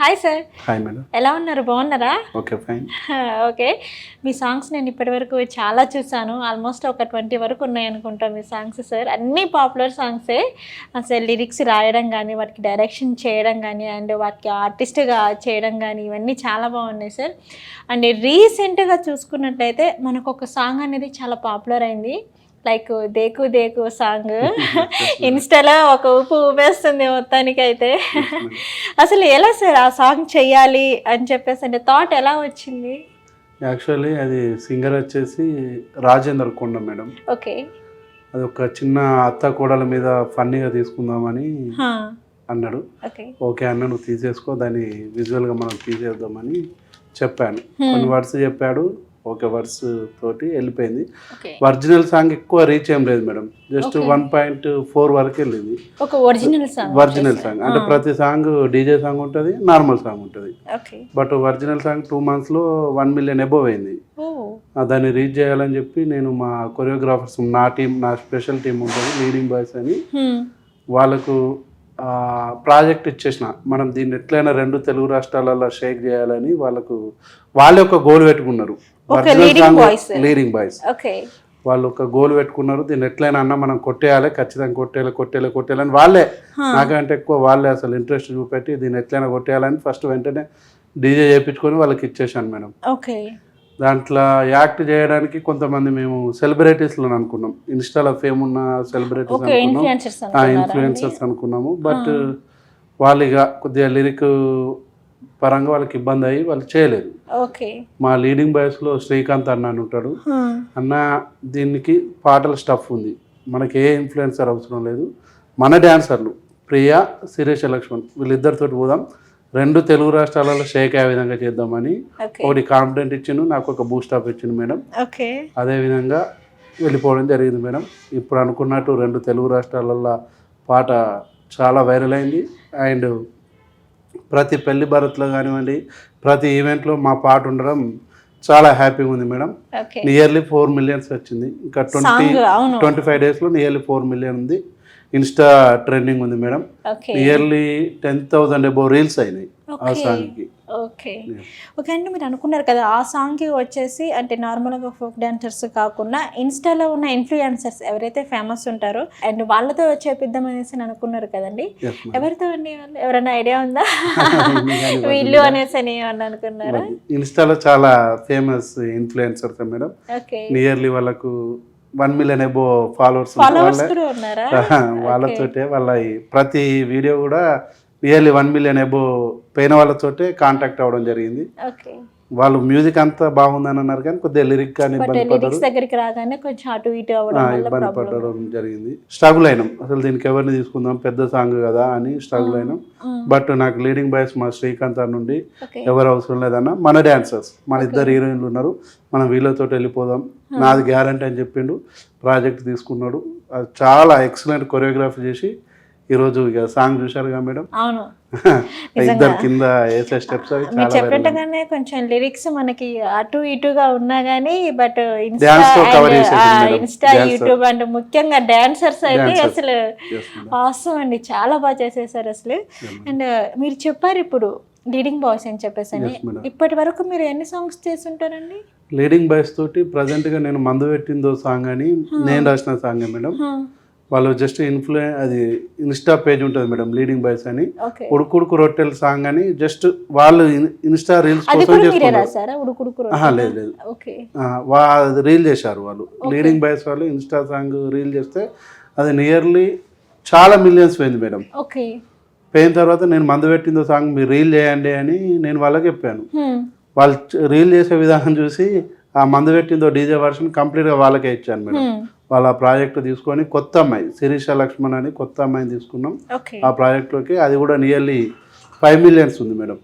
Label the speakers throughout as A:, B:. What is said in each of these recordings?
A: Hi sir.
B: Hi madam.
A: ఎలా ఉన్నారు? బాగున్నారా?
B: Okay, fine.
A: ఓకే. మీ సాంగ్స్ నేను ఇప్పటివరకు చాలా చూసాను. ఆల్మోస్ట్ ఒక 20 వరకు ఉన్నాయి అనుకుంటా మీ సాంగ్స్ సార్. అన్నీ పాపులర్ సాంగ్సే. అసలు లిరిక్స్ రాయడం కానీ, వాటికి డైరెక్షన్ చేయడం కానీ, అండ్ వాటికి ఆర్టిస్ట్గా చేయడం కానీ, ఇవన్నీ చాలా బాగున్నాయి సార్. అండ్ రీసెంట్గా చూసుకున్నట్లయితే మనకు ఒక సాంగ్ అనేది చాలా పాపులర్ అయింది. లైక్ దేకు దేకు సాంగ్ ఇన్స్టాలో ఒక ఊపు ఊపేస్తుంది మొత్తానికి. అయితే అసలు ఎలా సార్ ఆ సాంగ్ చెయ్యాలి అని చెప్పేసి అంటే థాట్ ఎలా వచ్చింది?
B: యాక్చువల్లీ అది సింగర్ వచ్చేసి రాజేందర్ కొండ మేడం.
A: ఓకే.
B: అది ఒక చిన్న అత్త కోడల మీద ఫన్నీగా తీసుకుందామని అన్నాడు. ఓకే అన్న, నువ్వు తీసేసుకో, దాన్ని విజువల్గా మనం తీసేద్దామని చెప్పాను. కొన్ని వర్డ్స్ చెప్పాడు, ఓకే వర్డ్స్ తోటి వెళ్ళిపోయింది. ఒరిజినల్ సాంగ్ ఎక్కువ రీచ్ ఏం లేదు మేడం, జస్ట్ 1.4 వరకు వెళ్ళింది. ఒరిజినల్ సాంగ్ అంటే ప్రతి సాంగ్ డీజే సాంగ్ ఉంటుంది, నార్మల్ సాంగ్ ఉంటుంది. బట్ ఒరిజినల్ సాంగ్ 2 months లో 1 million అబోవ్ అయింది. దాన్ని రీచ్ చేయాలని చెప్పి నేను మా కొరియోగ్రాఫర్స్, నా స్పెషల్ టీం ఉంటుంది లీడింగ్ బాయ్స్ అని, వాళ్ళకు ప్రాజెక్ట్ ఇచ్చేసిన. మనం దీన్ని ఎట్లయినా 2 తెలుగు రాష్ట్రాలలో షేక్ చేయాలని వాళ్ళే ఒక గోల్ పెట్టుకున్నారు. లీడింగ్ బాయ్స్ వాళ్ళు ఒక గోల్ పెట్టుకున్నారు, దీన్ని ఎట్లయినా అన్న మనం కొట్టేయాలి, ఖచ్చితంగా కొట్టేయాలని వాళ్ళే, నాకంటే ఎక్కువ వాళ్ళే అసలు ఇంట్రెస్ట్ చూపెట్టి దీన్ని ఎట్లయినా కొట్టేయాలని ఫస్ట్ వెంటనే డీజే చేయించుకొని వాళ్ళకి ఇచ్చేసాను మేడం. దాంట్లో యాక్ట్ చేయడానికి కొంతమంది మేము సెలబ్రిటీస్లో అనుకున్నాం, ఇన్స్టాలో ఫేమ్ ఉన్న సెలబ్రిటీస్ అనుకున్నాం, ఇన్ఫ్లుయెన్సర్స్ అనుకున్నాము. బట్ వాళ్ళు ఇక కొద్దిగా లిరిక్ పరంగా వాళ్ళకి ఇబ్బంది అయ్యి వాళ్ళు చేయలేదు. మా లీడింగ్ బాయ్స్లో శ్రీకాంత్ అన్న అని ఉంటాడు. అన్న దీనికి పాటల స్టఫ్ ఉంది, మనకి ఏ ఇన్ఫ్లుయెన్సర్ అవసరం లేదు, మన డ్యాన్సర్లు ప్రియా, శిరీష లక్ష్మణ్ వీళ్ళిద్దరితో పోదాం, 2 తెలుగు రాష్ట్రాలలో షేక్ అయ్యే విధంగా చేద్దామని ఒకటి కాన్ఫిడెంట్ ఇచ్చిండు, నాకు ఒక బూస్ట్ అప్ ఇచ్చిండు మేడం. అదే విధంగా వెళ్ళిపోవడం జరిగింది మేడం. ఇప్పుడు అనుకున్నట్టు 2 తెలుగు రాష్ట్రాలలో పాట చాలా వైరల్ అయింది. అండ్ ప్రతి పెళ్లి భారత్లో కానివ్వండి, ప్రతి ఈవెంట్లో మా పాట ఉండడం చాలా హ్యాపీగా ఉంది మేడం. నియర్లీ 4 million వచ్చింది. ఇంకా 25 daysలో నియర్లీ 4 million ఉంది. ఇన్స్టా ట్రెండింగ్ ఉంది మేడం. నియర్లీ 10,000 అబోవ్ రీల్స్ అయినాయి ఆ సాంగ్కి.
A: ఓకే అంటే మీరు అనుకున్నారు కదా ఆ సాంగ్కి వచ్చేసి అంటే నార్మల్గా ఫోక్ డాన్సర్స్ కాకుండా ఇన్స్టాలో ఉన్న ఇన్ఫ్లుయెన్సర్స్ ఎవరైతే ఫేమస్ ఉంటారో అండ్ వాళ్ళతో చేపిద్దాం అనేసి అనుకున్నారు కదండి. ఎవరితో అండి? ఎవరైనా ఐడియా ఉందా? వీళ్ళు అనేసి అని ఏమన్నా అనుకున్నారా?
B: ఇన్స్టాలో చాలా ఫేమస్ ఇన్ఫ్లుయెన్సర్స్ మేడం. నియర్లీ వాళ్ళకు 1 million అబో ఫాలోవర్స్ వాళ్ళతోటే వాళ్ళ ప్రతి వీడియో కూడా నియర్లీ 1 million అబో పోయిన వాళ్ళతోటే కాంటాక్ట్ అవ్వడం జరిగింది. వాళ్ళు మ్యూజిక్ అంతా బాగుందని అన్నారు కానీ కొద్దిగా లిరిక్ కానీ ఇబ్బంది పడడం జరిగింది. స్ట్రగుల్ అయినాం, అసలు దీనికి ఎవరిని తీసుకుందాం, పెద్ద సాంగ్ కదా అని స్ట్రగుల్ అయినాం. బట్ నాకు లీడింగ్ బాయ్స్ మా శ్రీకాంత్ నుండి ఎవరు అవసరం లేదన్న, మన డాన్సర్స్, మన 2 హీరోయిన్లు ఉన్నారు, మనం వీళ్ళతో వెళ్ళిపోదాం, నాది గ్యారంటీ అని చెప్పిండు. ప్రాజెక్ట్ తీసుకున్నాడు, చాలా ఎక్సలెంట్ కొరియోగ్రఫీ చేసి ఈరోజు ఇక సాంగ్ చూశారుగా మేడం.
A: అవును,
B: ఇద్దరు కింద వేసే స్టెప్స్
A: చెప్పినట్టుగానే కొంచెం లిరిక్స్ మనకి అటు ఇటుగా ఉన్నా గానీ బట్ ఇన్స్టా యూట్యూబ్ అండ్ ముఖ్యంగా డాన్సర్స్ అయితే అసలు ఆసమ్ అండి, చాలా బాగా చేసేసారు అసలు. అండ్ మీరు చెప్పారు ఇప్పుడు లీడింగ్ బాయ్స్ అని చెప్పేసి అని, ఇప్పటి వరకు మీరు ఎన్ని సాంగ్స్ చేస్తుంటారండి?
B: లీడింగ్ బాయ్స్ తోటి ప్రజెంట్ గా నేను మందు పెట్టిందో సాంగ్ అని నేను రాసిన సాంగ్ మేడం. వాళ్ళు జస్ట్ అది ఇన్స్టా పేజ్ ఉంటుంది మేడం లీడింగ్ బాయ్స్ అని, ఉడుకుడుకు రొట్టెల సాంగ్ అని జస్ట్ వాళ్ళు ఇన్స్టా రీల్స్ కోసం లేదు రీల్ చేశారు వాళ్ళు. లీడింగ్ బాయ్స్ వాళ్ళు ఇన్స్టా సాంగ్ రీల్ చేస్తే అది నియర్లీ చాలా మిలియన్స్ పోయింది మేడం. పోయిన తర్వాత నేను మందు పెట్టిందో సాంగ్ మీరు రీల్ చేయండి అని నేను వాళ్ళకి చెప్పాను. వాళ్ళు రీల్ చేసే విధానం చూసి ఆ మందు పెట్టిందో డీజే వర్షన్ కంప్లీట్గా వాళ్ళకే ఇచ్చాను మేడం. వాళ్ళ ప్రాజెక్ట్ తీసుకొని కొత్త అమ్మాయి శిరీష లక్ష్మణ్ అని కొత్త అమ్మాయిని తీసుకున్నాం ఆ ప్రాజెక్ట్లోకి. అది కూడా నియర్లీ 5 million ఉంది మేడం.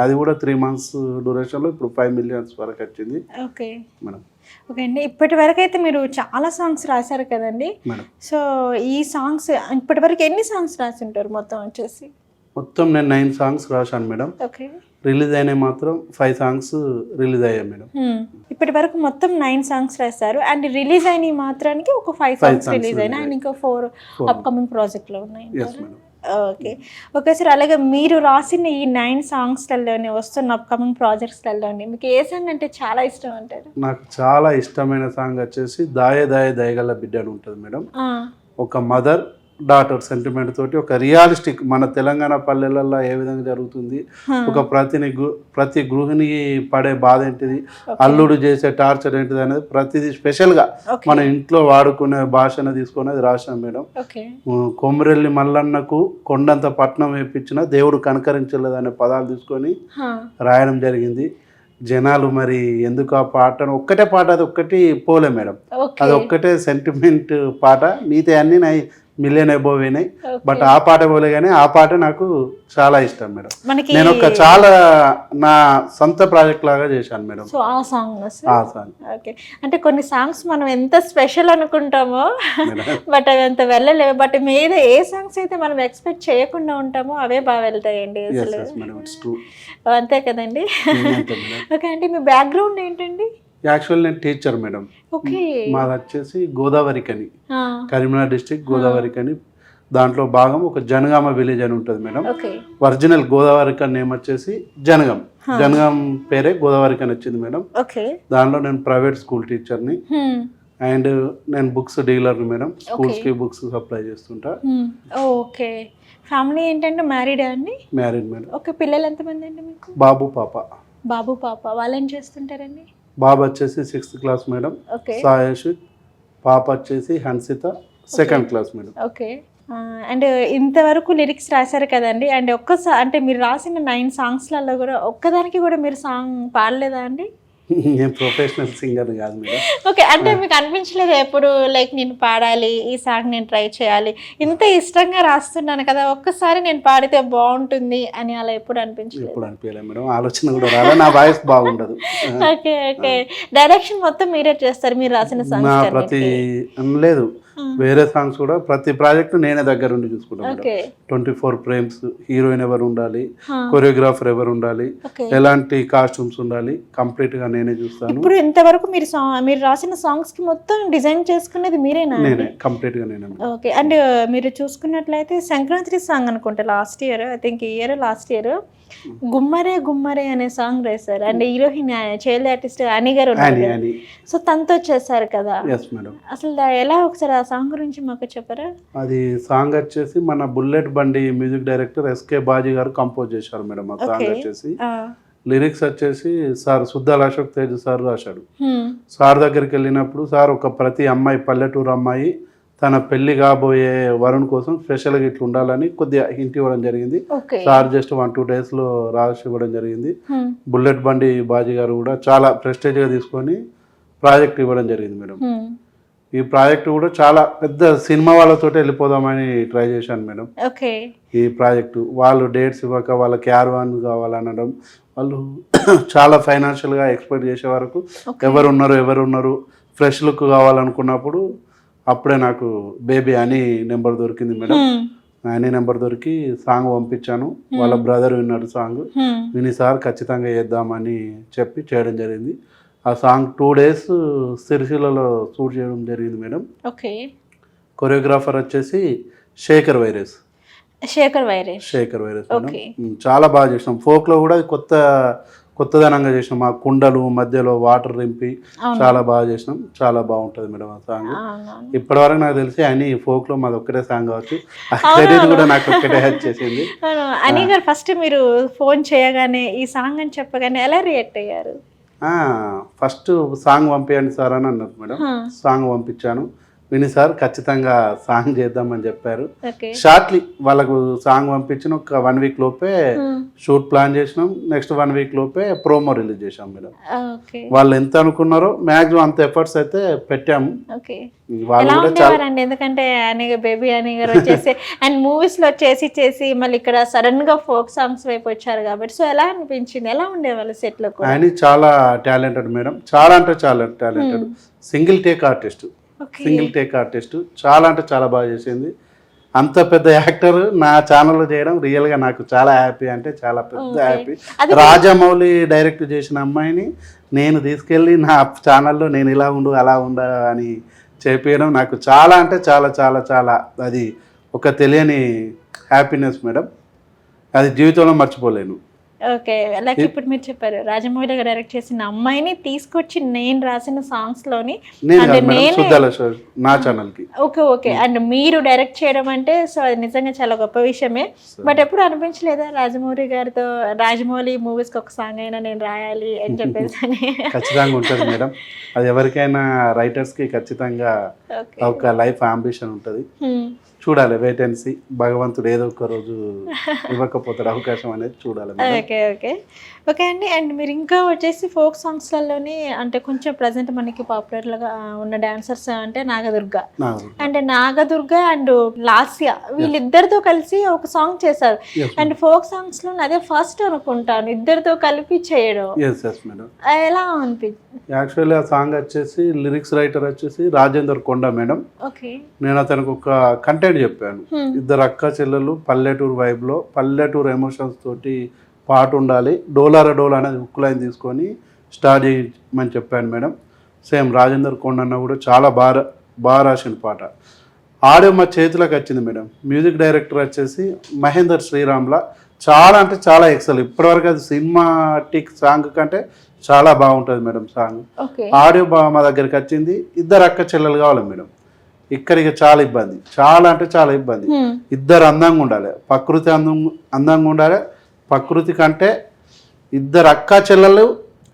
B: అది కూడా 3 months డ్యూరేషన్లో ఇప్పుడు 5 million వరకు వచ్చింది మేడం.
A: ఓకే అండి, ఇప్పటి వరకు అయితే మీరు చాలా సాంగ్స్ రాశారు కదండి. సో ఈ సాంగ్స్ ఇప్పటి వరకు ఎన్ని సాంగ్స్ రాసి ఉంటారు మొత్తం వచ్చేసి?
B: మొత్తం నేను 9 songs రాశాను మేడం. రిలీజ్ అయినాయి మాత్రం 5 songs రిలీజ్ అయ్యాయి మేడం.
A: ఇప్పటి వరకు మొత్తం 9 songs రాశారు అండ్ రిలీజ్ అయినాయి మాత్రానికి ఒక 5 songs రిలీజ్ అయినా అండ్ ఇంకా 4 అప్కమింగ్ ప్రాజెక్ట్లో ఉన్నాయి. ఓకే. Okay sir. అలాగే మీరు రాసిన ఈ 9 సాంగ్స్‌లలోనే వస్తున్న అప్‌కమింగ్ ప్రాజెక్ట్స్‌లలోని మీకు ఏ సాంగ్ అంటే చాలా ఇష్టం అంటారు?
B: నాకు చాలా ఇష్టమైన సాంగ్ వచ్చేసి 'దాయే దాయే దయగల బిడ్డ' అని ఉంటుంది మేడం.
A: ఆ!
B: ఒక మదర్ డాటర్ సెంటిమెంట్ తోటి ఒక రియలిస్టిక్ మన తెలంగాణ పల్లెలలో ఏ విధంగా జరుగుతుంది, ఒక ప్రతి గృహిణి పడే బాధ ఏంటిది, అల్లుడు చేసే టార్చర్ ఏంటిది అనేది ప్రతిదీ స్పెషల్గా మన ఇంట్లో వాడుకునే భాషను తీసుకొని అది రాశాం మేడం. కొమ్మిరెల్లి మల్లన్నకు కొండంత పట్నం వేయించిన దేవుడు కనకరించలేదు అనే పదాలు తీసుకొని రాయడం జరిగింది. జనాలు మరి ఎందుకు ఆ పాటను ఒక్కటే పాట, అది ఒక్కటి పోలే మేడం, అది ఒక్కటే సెంటిమెంట్ పాట, మిగతా అన్ని నా మిలియన్ అబోవ్ అయినాయి. బట్ ఆ పాట పోలే కానీ ఆ పాట నాకు చాలా ఇష్టం మేడం. నేను ఒక చాలా నా సొంత ప్రాజెక్ట్ లాగా చేశాను మేడం.
A: సో ఆ సాంగ్ ఓకే. అంటే కొన్ని సాంగ్స్ మనం ఎంత స్పెషల్ అనుకుంటామో బట్ అవి అంత వెళ్ళలేవు. బట్ మీద ఏ సాంగ్స్ అయితే మనం ఎక్స్పెక్ట్ చేయకుండా ఉంటామో అవే బాగా వెళ్తాయండి అసలు. అంతే కదండి. ఓకే అండి, మీ బ్యాక్గ్రౌండ్ ఏంటండి?
B: యాక్చువల్ నేను టీచర్ మేడం. మాది వచ్చేసి గోదావరికని, కరీంనగర్ డిస్ట్రిక్ట్ గోదావరికని. దాంట్లో భాగం ఒక జనగామ విలేజ్ అని ఉంటుంది మేడం. ఒరిజినల్ గోదావరికన్ నేమ్ వచ్చేసి జనగాం పేరే గోదావరికని వచ్చింది మేడం. దాంట్లో నేను ప్రైవేట్ స్కూల్ టీచర్ని అండ్ నేను బుక్స్ డీలర్ని మేడం. స్కూల్స్కి బుక్స్ సప్లై చేస్తుంటా.
A: ఓకే. ఫ్యామిలీ ఏంటంటే మ్యారీడా అండి?
B: Married madam.
A: ఓకే. పిల్లలు ఎంతమంది అండి మీకు?
B: బాబు పాప.
A: వాళ్ళు ఏం చేస్తుంటారండి?
B: బాబు వచ్చేసి 6th క్లాస్ మేడం, సాయేష్. పాప వచ్చేసి Hansitha 2nd class madam.
A: Okay. And ఇంతవరకు లిరిక్స్ రాశారు కదండి, అండ్ అంటే మీరు రాసిన 9 సాంగ్స్లలో కూడా ఒక్కదానికి కూడా మీరు సాంగ్ పాడలేదా అండి?
B: నేను ప్రొఫెషనల్ సింగర్ కాదు మేడం.
A: ఓకే. అంటే మీకు అనిపించలేదు ఎప్పుడు లైక్ నేను పాడాలి, ఈ సాంగ్ నేను ట్రై చేయాలి, ఇంత ఇష్టంగా రాస్తున్నాను కదా, ఒక్కసారి నేను పాడితే బాగుంటుంది అని అలా ఎప్పుడు అనిపించలేదు?
B: ఎప్పుడు అనిపించలేదు మేడం, ఆలోచన కూడా రాలే. నా వాయిస్ బాగుండదు.
A: ఓకే. డైరెక్షన్ మొత్తం మీరే చేస్తారు మీరు రాసిన సాంగ్స్?
B: ప్రతి లేదు, వేరే సాంగ్స్ కూడా ప్రతి ప్రాజెక్ట్ నేనే దగ్గర ఉండి చూసుకుంటాను. 24 ఫ్రేమ్స్, హీరోయిన్ ఎవరు ఉండాలి, కొరియోగ్రాఫర్ ఎవరు ఉండాలి, ఎలాంటి కాస్ట్యూమ్స్ ఉండాలి, కంప్లీట్ గా నేనే చూస్తాను.
A: ఇప్పుడు ఇంతవరకు మీరు రాసిన సాంగ్స్ కి మొత్తం డిజైన్ చేసుకునేది మీరేనా?
B: నేనే, కంప్లీట్ గా నేనే.
A: ఓకే. అండ్ మీరు చూసుకున్నట్లయితే సంక్రాంతి సాంగ్ అనుకుంటా last year, I think last year గుమ్మరే గుమ్మరే అనే సాంగ్ రాశారు. అండ్ హీరోయిన్ చైల్డ్ ఆర్టిస్ట్ అని గారు ఉన్నారు, సో తనతో చేశారు కదా. అసలు ఎలా, ఒకసారి ఆ సాంగ్ గురించి మాకు చెప్పరా?
B: అది సాంగ్ వచ్చేసి మన బుల్లెట్ బండి మ్యూజిక్ డైరెక్టర్ ఎస్కే బాజీ గారు కంపోజ్ చేశారు మేడం. ఆ సాంగ్ వచ్చేసి లిరిక్స్ వచ్చేసి సార్ సుద్దాల అశోక్ తేజ్ సార్ రాశాడు. సార్ దగ్గరికి వెళ్ళినప్పుడు సార్ ఒక ప్రతి అమ్మాయి, పల్లెటూరు అమ్మాయి తన పెళ్లి కాబోయే వరుణ్ కోసం స్పెషల్గా ఇట్లా ఉండాలని కొద్దిగా హింట్ ఇవ్వడం జరిగింది. సార్ జస్ట్ 1-2 డేస్లో రాసి ఇవ్వడం జరిగింది. బుల్లెట్ బండి బాజీ గారు కూడా చాలా ప్రెస్టేజ్గా తీసుకొని ప్రాజెక్ట్ ఇవ్వడం జరిగింది మేడం. ఈ ప్రాజెక్ట్ కూడా చాలా పెద్ద సినిమా వాళ్ళతో వెళ్ళిపోదామని ట్రై చేశాను మేడం. ఈ ప్రాజెక్టు వాళ్ళు డేట్స్ ఇవ్వక వాళ్ళ క్యారవాన్ కావాలనడం, వాళ్ళు చాలా ఫైనాన్షియల్గా ఎక్స్పెక్ట్ చేసే వరకు ఎవరున్నారు ఫ్రెష్ లుక్ కావాలనుకున్నప్పుడు అప్పుడే నాకు బేబీ అని నెంబర్ దొరికింది మేడం. అని నెంబర్ దొరికి సాంగ్ పంపించాను. వాళ్ళ బ్రదర్ విన్నాడు సాంగ్, విని సార్ ఖచ్చితంగా చేద్దామని చెప్పి చేయడం జరిగింది. ఆ సాంగ్ 2 days సిరిసిల్లలో షూట్ చేయడం జరిగింది మేడం. కొరియోగ్రాఫర్ వచ్చేసి శేఖర్ వైరస్ మేడం. చాలా బాగా చేసినాం. ఫోక్లో కూడా కొత్తదనంగా చేసినాం. ఆ కుండలు మధ్యలో వాటర్ రింపి చాలా బాగా చేసినాం. చాలా బాగుంటుంది మేడం ఆ సాంగ్. ఇప్పటివరకు నాకు తెలిసి అని ఫోక్లో మాది ఒక్కటే సాంగ్ కావచ్చు. క్రెడిట్ కూడా నాకు ఒక్కటే హెల్ప్ చేసింది.
A: అని గారు ఫస్ట్ మీరు ఫోన్ చేయగానే ఈ సాంగ్ అని చెప్పగానే ఎలా రియాక్ట్ అయ్యారు?
B: ఫస్ట్ సాంగ్ పంపించండి సార్ అని అన్నారు మేడం. సాంగ్ పంపించాను. విని సార్ ఖచ్చితంగా సాంగ్ చేద్దామని చెప్పారు. షార్ట్లీ వాళ్ళకు సాంగ్ పంపించిన ఒక 1 week లోపే షూట్ ప్లాన్ చేసినాం. నెక్స్ట్ 1 week లోపే ప్రోమో రిలీజ్ చేసాం మేడం. వాళ్ళు ఎంత అనుకున్నారో మ్యాక్సిమం అంత ఎఫర్ట్స్ అయితే పెట్టాము.
A: వాళ్ళు కూడా చాలా, ఎందుకంటే బేబీ అని గారు వచ్చేసి అండ్ మూవీస్ లో చేసి మళ్ళీ ఇక్కడ సడన్ గా ఫోక్ సాంగ్స్ వైపు వచ్చారు కాబట్టి, సో ఎలా అనిపించింది, ఎలా ఉండేవాళ్ళు సెట్ లో? ఆయన
B: చాలా టాలెంటెడ్ మేడం, చాలా అంటే చాలా టాలెంటెడ్. సింగిల్ టేక్ ఆర్టిస్ట్, చాలా అంటే చాలా బాగా చేసింది. అంత పెద్ద యాక్టర్ నా ఛానల్లో చేయడం రియల్గా నాకు చాలా హ్యాపీ, అంటే చాలా పెద్ద హ్యాపీ. రాజమౌళి డైరెక్ట్ చేసిన అమ్మాయిని నేను తీసుకెళ్ళి నా ఛానల్లో నేను ఇలా ఉండు అలా ఉండ అని చెప్పడం నాకు చాలా అంటే చాలా చాలా చాలా అది ఒక తెలియని హ్యాపీనెస్ మేడం, అది జీవితంలో మర్చిపోలేను.
A: ఓకే, లైక్ ఇప్పుడు మీరు చెప్పారు రాజమౌళి గారు డైరెక్ట్ చేసిన అమ్మాయిని తీసుకొచ్చి నేను రాసిన సాంగ్స్ లోని
B: నేను
A: అంటే
B: కాదు మేడం,
A: నేనే
B: సుద్దాల నా ఛానల్కి.
A: ఓకే ఓకే అండ్ మీరు డైరెక్ట్ చేయడం అంటే సో అది నిజంగా చాలా గొప్ప విషయమే. బట్ ఎప్పుడు అనిపించలేదా రాజమౌళి మూవీస్కి ఒక సాంగ్ అయినా నేను రాయాలి అని చెప్పేసి అని?
B: ఖచ్చితంగా ఉంటుంది మేడం, అది ఎవరికైనా రైటర్స్కి ఖచ్చితంగా ఒక లైఫ్ అంబిషన్ ఉంటుంది. చూడాలి, వెయిట్ అండ్ సీ. భగవంతుడు ఏదో ఒక రోజు ఇవ్వకపోతాడు అవకాశం అనేది, చూడాలి.
A: ఓకే ఓకే ఓకే అండి. అండ్ మీరు ఇంకా వచ్చేసి ఫోక్ సాంగ్స్లలోనే అంటే కొంచెం ప్రజెంట్ మనకి పాపులర్గా ఉన్న డాన్సర్స్ అంటే నాగదుర్గ అండ్ లాస్య, వీళ్ళిద్దరితో కలిసి ఒక సాంగ్ చేశారు. అండ్ ఫోక్ సాంగ్స్లో అదే ఫస్ట్ అనుకుంటాను ఇద్దరితో కలిపి చేయడం. ఎలా అనిపించింది?
B: యాక్చువల్లీ ఆ సాంగ్ వచ్చేసి లిరిక్స్ రైటర్ వచ్చేసి రాజేందర్ కొండ మేడం.
A: ఓకే,
B: నేను అతనికి ఒక కంటెంట్ చెప్పాను, ఇద్దరు అక్క చెల్లెలు పల్లెటూరు వైబ్లో పల్లెటూరు ఎమోషన్స్ తోటి పాట ఉండాలి, డోలారా డోలా అనేది హుక్ లైన్ తీసుకొని స్టార్ట్ చేయమని చెప్పాను మేడం. సేమ్ రాజేందర్ కొండ అన్న కూడా చాలా బాగా రాసిన పాట. ఆడియో మా చేతిలోకి వచ్చింది మేడం. మ్యూజిక్ డైరెక్టర్ వచ్చేసి మహేందర్ శ్రీరామ్లా చాలా అంటే చాలా ఎక్సల్. ఇప్పటివరకు అది సినిమాటిక్ సాంగ్ కంటే చాలా బాగుంటుంది మేడం సాంగ్. ఆడియో మా దగ్గరికి వచ్చింది. ఇద్దరు అక్క చెల్లెలు కావాలి మేడం. ఇక్కడికి చాలా ఇబ్బంది, చాలా అంటే చాలా ఇబ్బంది. ఇద్దరు అందంగా ఉండాలి, ప్రకృతి అందంగా ఉండాలి. ప్రకృతి కంటే ఇద్దరు అక్క చెల్లెలు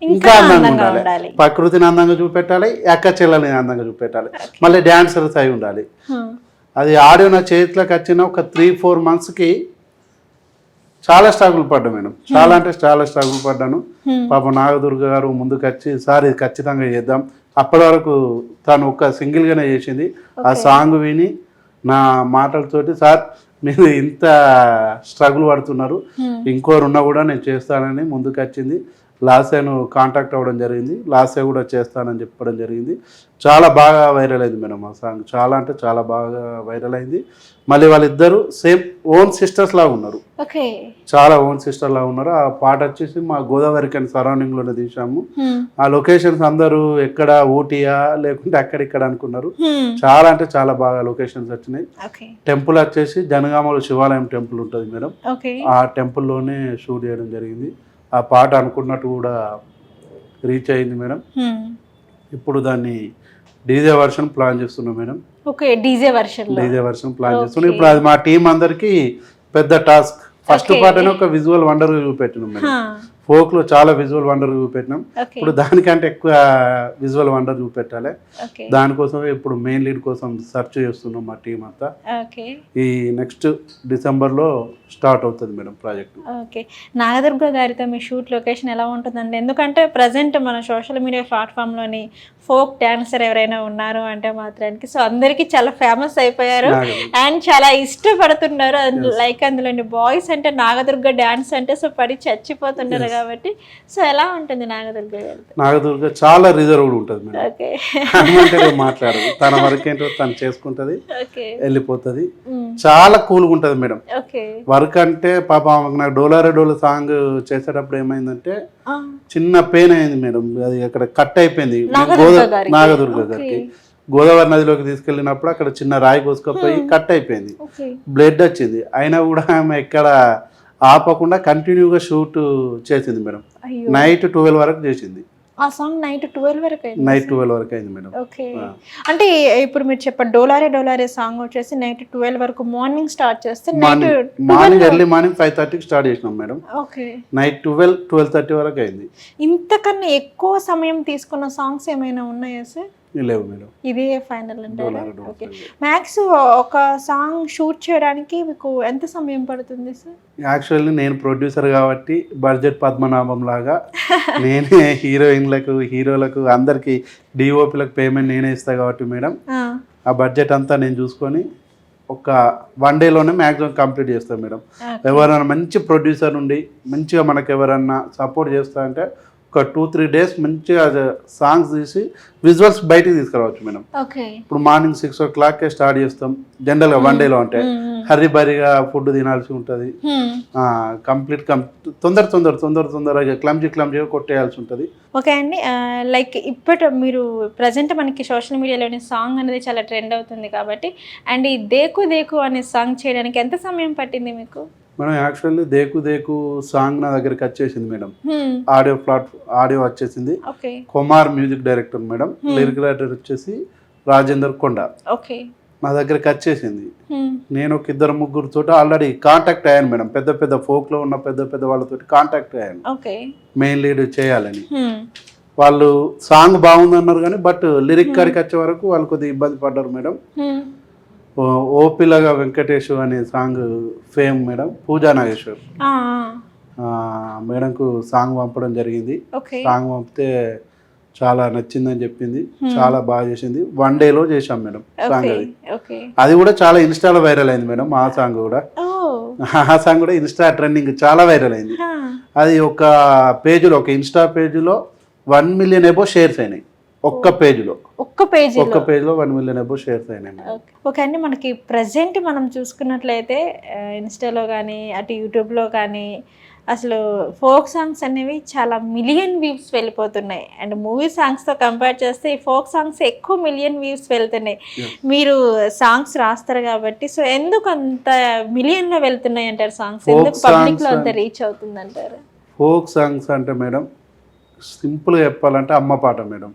B: ఇంకా అందంగా ఉండాలి. ప్రకృతిని అందంగా చూపెట్టాలి, అక్క చెల్లెల్ని అందంగా చూపెట్టాలి, మళ్ళీ డాన్సర్స్ అయి ఉండాలి. అది ఆడియో నా చేతిలోకి వచ్చిన ఒక 3-4 monthsకి చాలా స్ట్రగుల్ పడ్డా మేడం, చాలా అంటే చాలా స్ట్రగుల్ పడ్డాను. పాప నాగదుర్గ గారు ముందుకు వచ్చి సార్ ఇది ఖచ్చితంగా చేద్దాం. అప్పటి వరకు తను ఒక సింగిల్గానే చేసింది. ఆ సాంగ్ విని నా మాటలతోటి సార్ మీరు ఇంత స్ట్రగుల్ పడుతున్నారు, ఇంకోరున్నా కూడా నేను చేస్తానని ముందుకు వచ్చింది. లాస్యను కాంటాక్ట్ అవ్వడం జరిగింది, లాస్య కూడా చేస్తానని చెప్పడం జరిగింది. చాలా బాగా వైరల్ అయింది మేడం ఆ సాంగ్, చాలా అంటే చాలా బాగా వైరల్ అయింది. మళ్ళీ వాళ్ళిద్దరు సేమ్ ఓన్ సిస్టర్స్ లాగా ఉన్నారు, చాలా ఓన్ సిస్టర్ లాగా ఉన్నారు. ఆ పాట వచ్చేసి మా గోదావరి కానీ సరౌండింగ్లోనే తీసాము. ఆ లొకేషన్స్ అందరూ ఎక్కడ ఊటీయా లేకుంటే అక్కడిక్కడ అనుకున్నారు. చాలా అంటే చాలా బాగా లొకేషన్స్ వచ్చినాయి. టెంపుల్ వచ్చేసి జనగామలో శివాలయం టెంపుల్ ఉంటుంది మేడం, ఆ టెంపుల్లోనే షూట్ చేయడం జరిగింది. ఆ పాట అనుకున్నట్టు కూడా రీచ్ అయింది మేడం. ఇప్పుడు దాన్ని డీజే వర్షన్ ప్లాన్ చేస్తున్నాం మేడం.
A: డీజే వర్షన్
B: ప్లాన్ చేస్తున్నాం. ఇప్పుడు అది మా టీం అందరికి పెద్ద టాస్క్. ఫస్ట్ పాటనే ఒక విజువల్ వండర్ చూపెట్టినాం మేడం. ఫోక్ లో చాలా విజువల్ వండర్ చూపెట్టినాం. ఇప్పుడు దానికంటే ఎక్కువ విజువల్ వండర్ చూపెట్టాలి. దానికోసమే ఇప్పుడు మెయిన్ లీడ్ కోసం సెర్చ్ చేస్తున్నాం మా టీం అంతా. ఈ నెక్స్ట్ డిసెంబర్లో స్టార్ట్ అవుతుంది మేడం ప్రాజెక్ట్.
A: ఓకే, నాగదుర్గ గారితో మీ షూట్ లొకేషన్ ఎలా ఉంటుందండి? ఎందుకంటే ప్రజెంట్ మన సోషల్ మీడియా ప్లాట్ఫామ్లోని ఫోక్ డాన్సర్ ఎవరైనా ఉన్నారు అంటే మాత్రానికి సో అందరికీ చాలా ఫేమస్ అయిపోయారు అండ్ చాలా ఇష్టపడుతున్నారు. లైక్ అందులోని బాయ్స్ అంటే నాగదుర్గ డాన్స్ అంటే సో పడి చచ్చిపోతున్నారు కాబట్టి సో ఎలా ఉంటుంది నాగదుర్గ గారితో?
B: నాగదుర్గ చాలా రిజర్వ్డ్ ఉంటుంది మేడం, మాట్లాడదు, తన వర్క్ ఏంటో తను చేసుకుంటది, వెళ్ళిపోతుంది. చాలా కూల్గా ఉంటుంది మేడం వర్క్. అంటే పాప నాకు డోలారా డోలా సాంగ్ చేసేటప్పుడు ఏమైందంటే చిన్న పెయిన్ అయింది మేడం, అది అక్కడ కట్ అయిపోయింది. నాగదుర్గ గారికి గోదావరి నదిలోకి తీసుకెళ్ళినప్పుడు అక్కడ చిన్న రాయి కోసుకపోయి కట్ అయిపోయింది, బ్లడ్ వచ్చింది. అయినా కూడా ఆమె ఎక్కడ ఆపకుండా కంటిన్యూగా షూట్ చేసింది మేడం. నైట్ 12 వరకు చేసింది.
A: ఆ సాంగ్ నైట్ 12 వరకు
B: అయింది మేడం.
A: ఓకే, అంటే ఇప్పుడు మీరు చెప్పండి డోలారే సాంగ్ వచ్చేసి నైట్ 12 వరకు, మార్నింగ్ స్టార్ట్ చేస్తే
B: మార్నింగ్ ఎర్లీ మార్నింగ్ 5:30కి స్టార్ట్ చేసినాం మేడం. నైట్ 12-12:30 వరకు అయింది.
A: ఇంతకన్నా ఎక్కువ సమయం తీసుకున్న సాంగ్స్ ఏమైనా ఉన్నాయా సార్?
B: లేవు మేడం,
A: ఇదే ఫైనల్ అంటారా? ఓకే, మ్యాక్స్ ఒక సాంగ్ షూట్ చేయడానికి మీకు ఎంత సమయం పడుతుంది సార్?
B: యాక్చువల్లీ నేను ప్రొడ్యూసర్ కాబట్టి బడ్జెట్ పద్మనాభం లాగా నేనే హీరోలకు అందరికి డిఓపీలకు పేమెంట్ నేనే ఇస్తాను కాబట్టి మేడం ఆ బడ్జెట్ అంతా నేను చూసుకొని ఒక 1 dayలోనే మ్యాక్సిమం కంప్లీట్ చేస్తాను మేడం. ఎవరైనా మంచి ప్రొడ్యూసర్ నుండి మంచిగా మనకు ఎవరన్నా సపోర్ట్ చేస్తా అంటే ఒక 2-3 days మంచిగా సాంగ్స్ తీసి విజువల్స్ బయటికి తీసుకురావచ్చు మేడం. ఇప్పుడు మార్నింగ్ 6 o'clock స్టార్ట్ చేస్తాం జనరల్గా 1 dayలో అంటే, హర్రిబరిగా ఫుడ్ తినాల్సి ఉంటుంది, కంప్లీట్ తొందరగా క్లమ్జీగా కొట్టేయాల్సి ఉంటుంది.
A: ఓకే అండి, లైక్ మీరు ప్రజెంట్ మనకి సోషల్ మీడియాలోని సాంగ్ అనేది చాలా ట్రెండ్ అవుతుంది కాబట్టి, అండ్ ఈ దేకు దేకు అనే సాంగ్ చేయడానికి ఎంత సమయం పట్టింది మీకు?
B: మనం యాక్చువల్లీ దేకు దేకు సాంగ్ నా దగ్గరికి వచ్చేసింది మేడం, ఆడియో వచ్చేసింది. Kumar music director madam, lyric writer వచ్చేసి రాజేందర్ కొండ. నా దగ్గరికి వచ్చేసింది. నేను ఒక 2-3 ఆల్రెడీ కాంటాక్ట్ అయ్యాను మేడం, పెద్ద ఫోక్ లో ఉన్న పెద్ద వాళ్ళతో కాంటాక్ట్ అయ్యాను మెయిన్ లీడ్ చేయాలని. వాళ్ళు సాంగ్ బాగుందన్నారు కానీ బట్ లిరిక్ కాడికి వచ్చే వరకు వాళ్ళు కొద్దిగా ఇబ్బంది పడ్డారు మేడం. ఓపిలగా వెంకటేష్ అనే సాంగ్ ఫేమ్ మేడం, పూజా నాగేశ్వర్ మేడంకు సాంగ్ పంపడం జరిగింది. సాంగ్ పంపితే చాలా నచ్చిందని చెప్పింది, చాలా బాగా చేసింది. 1 డేలో చేశాం మేడం సాంగ్. అది కూడా చాలా ఇన్స్టాలో వైరల్ అయింది మేడం. ఆ సాంగ్ కూడా ఇన్స్టా ట్రెండింగ్ చాలా వైరల్ అయింది. అది ఒక ఇన్స్టా పేజీలో 1 మిలియన్ ఎబో షేర్స్ అయినాయి. ఒక్క పేజీలో 1 మిలియన్ ఎబో షేర్స్ అయినాయి.
A: ఓకే అండి, మనకి ప్రజెంట్ మనం చూసుకున్నట్లయితే ఇన్స్టాలో కానీ అటు యూట్యూబ్లో కానీ అసలు ఫోక్ సాంగ్స్ అనేవి చాలా మిలియన్ వ్యూస్ వెళ్ళిపోతున్నాయి. అండ్ మూవీ సాంగ్స్తో కంపేర్ చేస్తే ఈ ఫోక్ సాంగ్స్ ఎక్కువ మిలియన్ వ్యూస్ వెళ్తున్నాయి. మీరు సాంగ్స్ రాస్తారు కాబట్టి, సో ఎందుకు అంత మిలియన్లో వెళ్తున్నాయి అంటారు సాంగ్స్? ఎందుకు పబ్లిక్లో అంత రీచ్ అవుతుంది అంటారు?
B: ఫోక్ సాంగ్స్ అంటే మేడం సింపుల్గా చెప్పాలంటే అమ్మ పాట మేడం.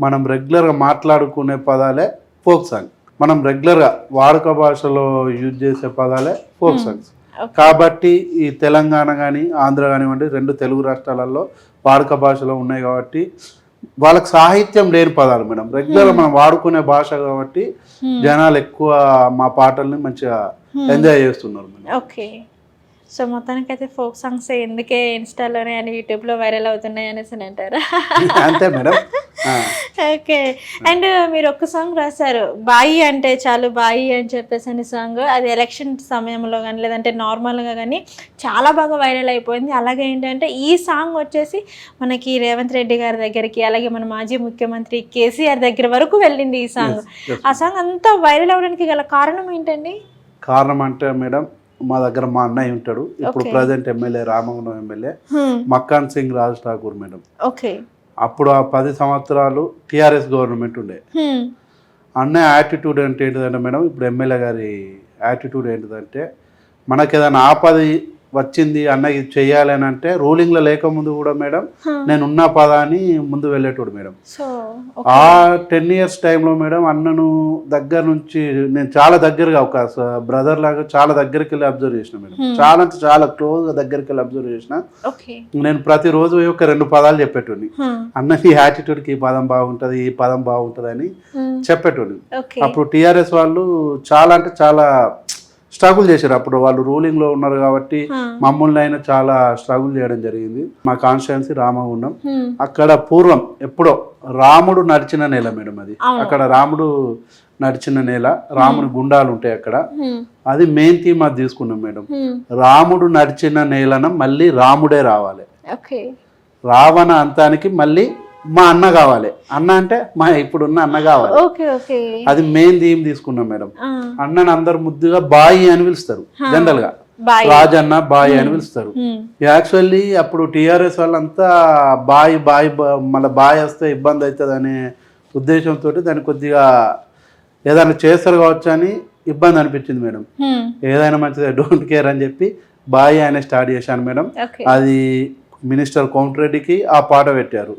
B: మనం రెగ్యులర్గా మాట్లాడుకునే పదాలే ఫోక్ సాంగ్, మనం రెగ్యులర్గా వాడుక భాషలో యూజ్ చేసే పదాలే ఫోక్ సాంగ్స్. కాబట్టి ఈ తెలంగాణ కానీ ఆంధ్ర కానివ్వండి 2 తెలుగు రాష్ట్రాలలో వాడుక భాషలో ఉన్నాయి కాబట్టి వాళ్ళకి సాహిత్యం లేని పదాలు మేడం, రెగ్యులర్గా మనం వాడుకునే భాష కాబట్టి జనాలు ఎక్కువ మా పాటల్ని మంచిగా ఎంజాయ్ చేస్తున్నారు మేడం.
A: ఓకే, సో మొత్తానికైతే ఫోక్ సాంగ్స్ ఎందుకే ఇన్స్టాలోనే అని యూట్యూబ్లో వైరల్ అవుతున్నాయి అనేసి అంటారా?
B: అంతే మేడం.
A: ఓకే, అండ్ మీరు ఒక సాంగ్ రాశారు, బాయి అంటే చాలు బాయి అని చెప్పేసి అని సాంగ్. అది ఎలక్షన్ సమయంలో కానీ లేదంటే నార్మల్గా కానీ చాలా బాగా వైరల్ అయిపోయింది. అలాగే ఏంటంటే ఈ సాంగ్ వచ్చేసి మనకి రేవంత్ రెడ్డి గారి దగ్గరికి, అలాగే మన మాజీ ముఖ్యమంత్రి కేసీఆర్ దగ్గర వరకు వెళ్ళింది ఈ సాంగ్. ఆ సాంగ్ అంతా వైరల్ అవ్వడానికి గల కారణం ఏంటండి?
B: కారణం అంటే మేడం, మా దగ్గర మా అన్నయ్య ఉంటాడు, ఇప్పుడు present MLA Ramagundam MLA Makkhan Singh Raj Thakur madam. అప్పుడు ఆ 10 సంవత్సరాలు టిఆర్ఎస్ గవర్నమెంట్ ఉండే. అన్నయ్య యాటిట్యూడ్ అంటే ఏంటిదంటే మేడం, ఇప్పుడు ఎమ్మెల్యే గారి యాటిట్యూడ్ ఏంటిదంటే, మనకి ఏదైనా ఆపద వచ్చింది అన్నయ్య ఇది చెయ్యాలి అని అంటే రూలింగ్లో లేకముందు కూడా మేడం నేనున్న పదాన్ని ముందు వెళ్ళేటోడు మేడం. ఆ 10 years టైంలో మేడం అన్నను దగ్గర నుంచి నేను చాలా దగ్గరగా ఒక బ్రదర్ లాగా చాలా దగ్గరికి వెళ్ళి అబ్జర్వ్ చేసిన మేడం. చాలా అంటే చాలా క్లోజ్గా దగ్గరికి వెళ్ళి అబ్జర్వ్ చేసిన. నేను ప్రతిరోజు ఒక 2 పదాలు చెప్పేటోడిని, అన్న ఈ యాటిట్యూడ్కి ఈ పదం బాగుంటుంది, ఈ పదం బాగుంటుంది అని చెప్పేటోడిని. అప్పుడు టీఆర్ఎస్ వాళ్ళు చాలా అంటే చాలా స్ట్రగుల్ చేశారు. అప్పుడు వాళ్ళు రూలింగ్లో ఉన్నారు కాబట్టి మమ్మల్ని అయినా చాలా స్ట్రగుల్ చేయడం జరిగింది. మా కాన్స్టిట్యుయెన్సీ రామగుండం, అక్కడ పూర్వం ఎప్పుడో రాముడు నడిచిన నేల మేడం అది. అక్కడ రాముడు నడిచిన నేల, రాముని గుండాలు ఉంటాయి అక్కడ. అది మెయిన్ థీమ్ అది తీసుకున్నాం మేడం. రాముడు నడిచిన నేలన మళ్ళీ రాముడే రావాలి, రావణ అంతానికి మళ్ళీ మా అన్న కావాలి. అన్న అంటే మా ఇప్పుడున్న అన్న కావాలి. అది మెయిన్ థీమ్ తీసుకున్నాం మేడం. అన్నని అందరు ముద్దుగా బాయి అని పిలుస్తారు, జనరల్ గా రాజన్న బాయి అని పిలుస్తారు. యాక్చువల్లీ అప్పుడు టీఆర్ఎస్ వాళ్ళంతా బాయి మళ్ళీ బాయి వస్తే ఇబ్బంది అవుతుంది అనే ఉద్దేశంతో దాన్ని కొద్దిగా ఏదైనా చేస్తారు కావచ్చు అని ఇబ్బంది అనిపించింది మేడం. ఏదైనా మంచిదే, డోంట్ కేర్ అని చెప్పి బాయి అనే స్టార్ట్ చేశాను మేడం. అది మినిస్టర్ కోమటిరెడ్డికి ఆ పాట పెట్టారు.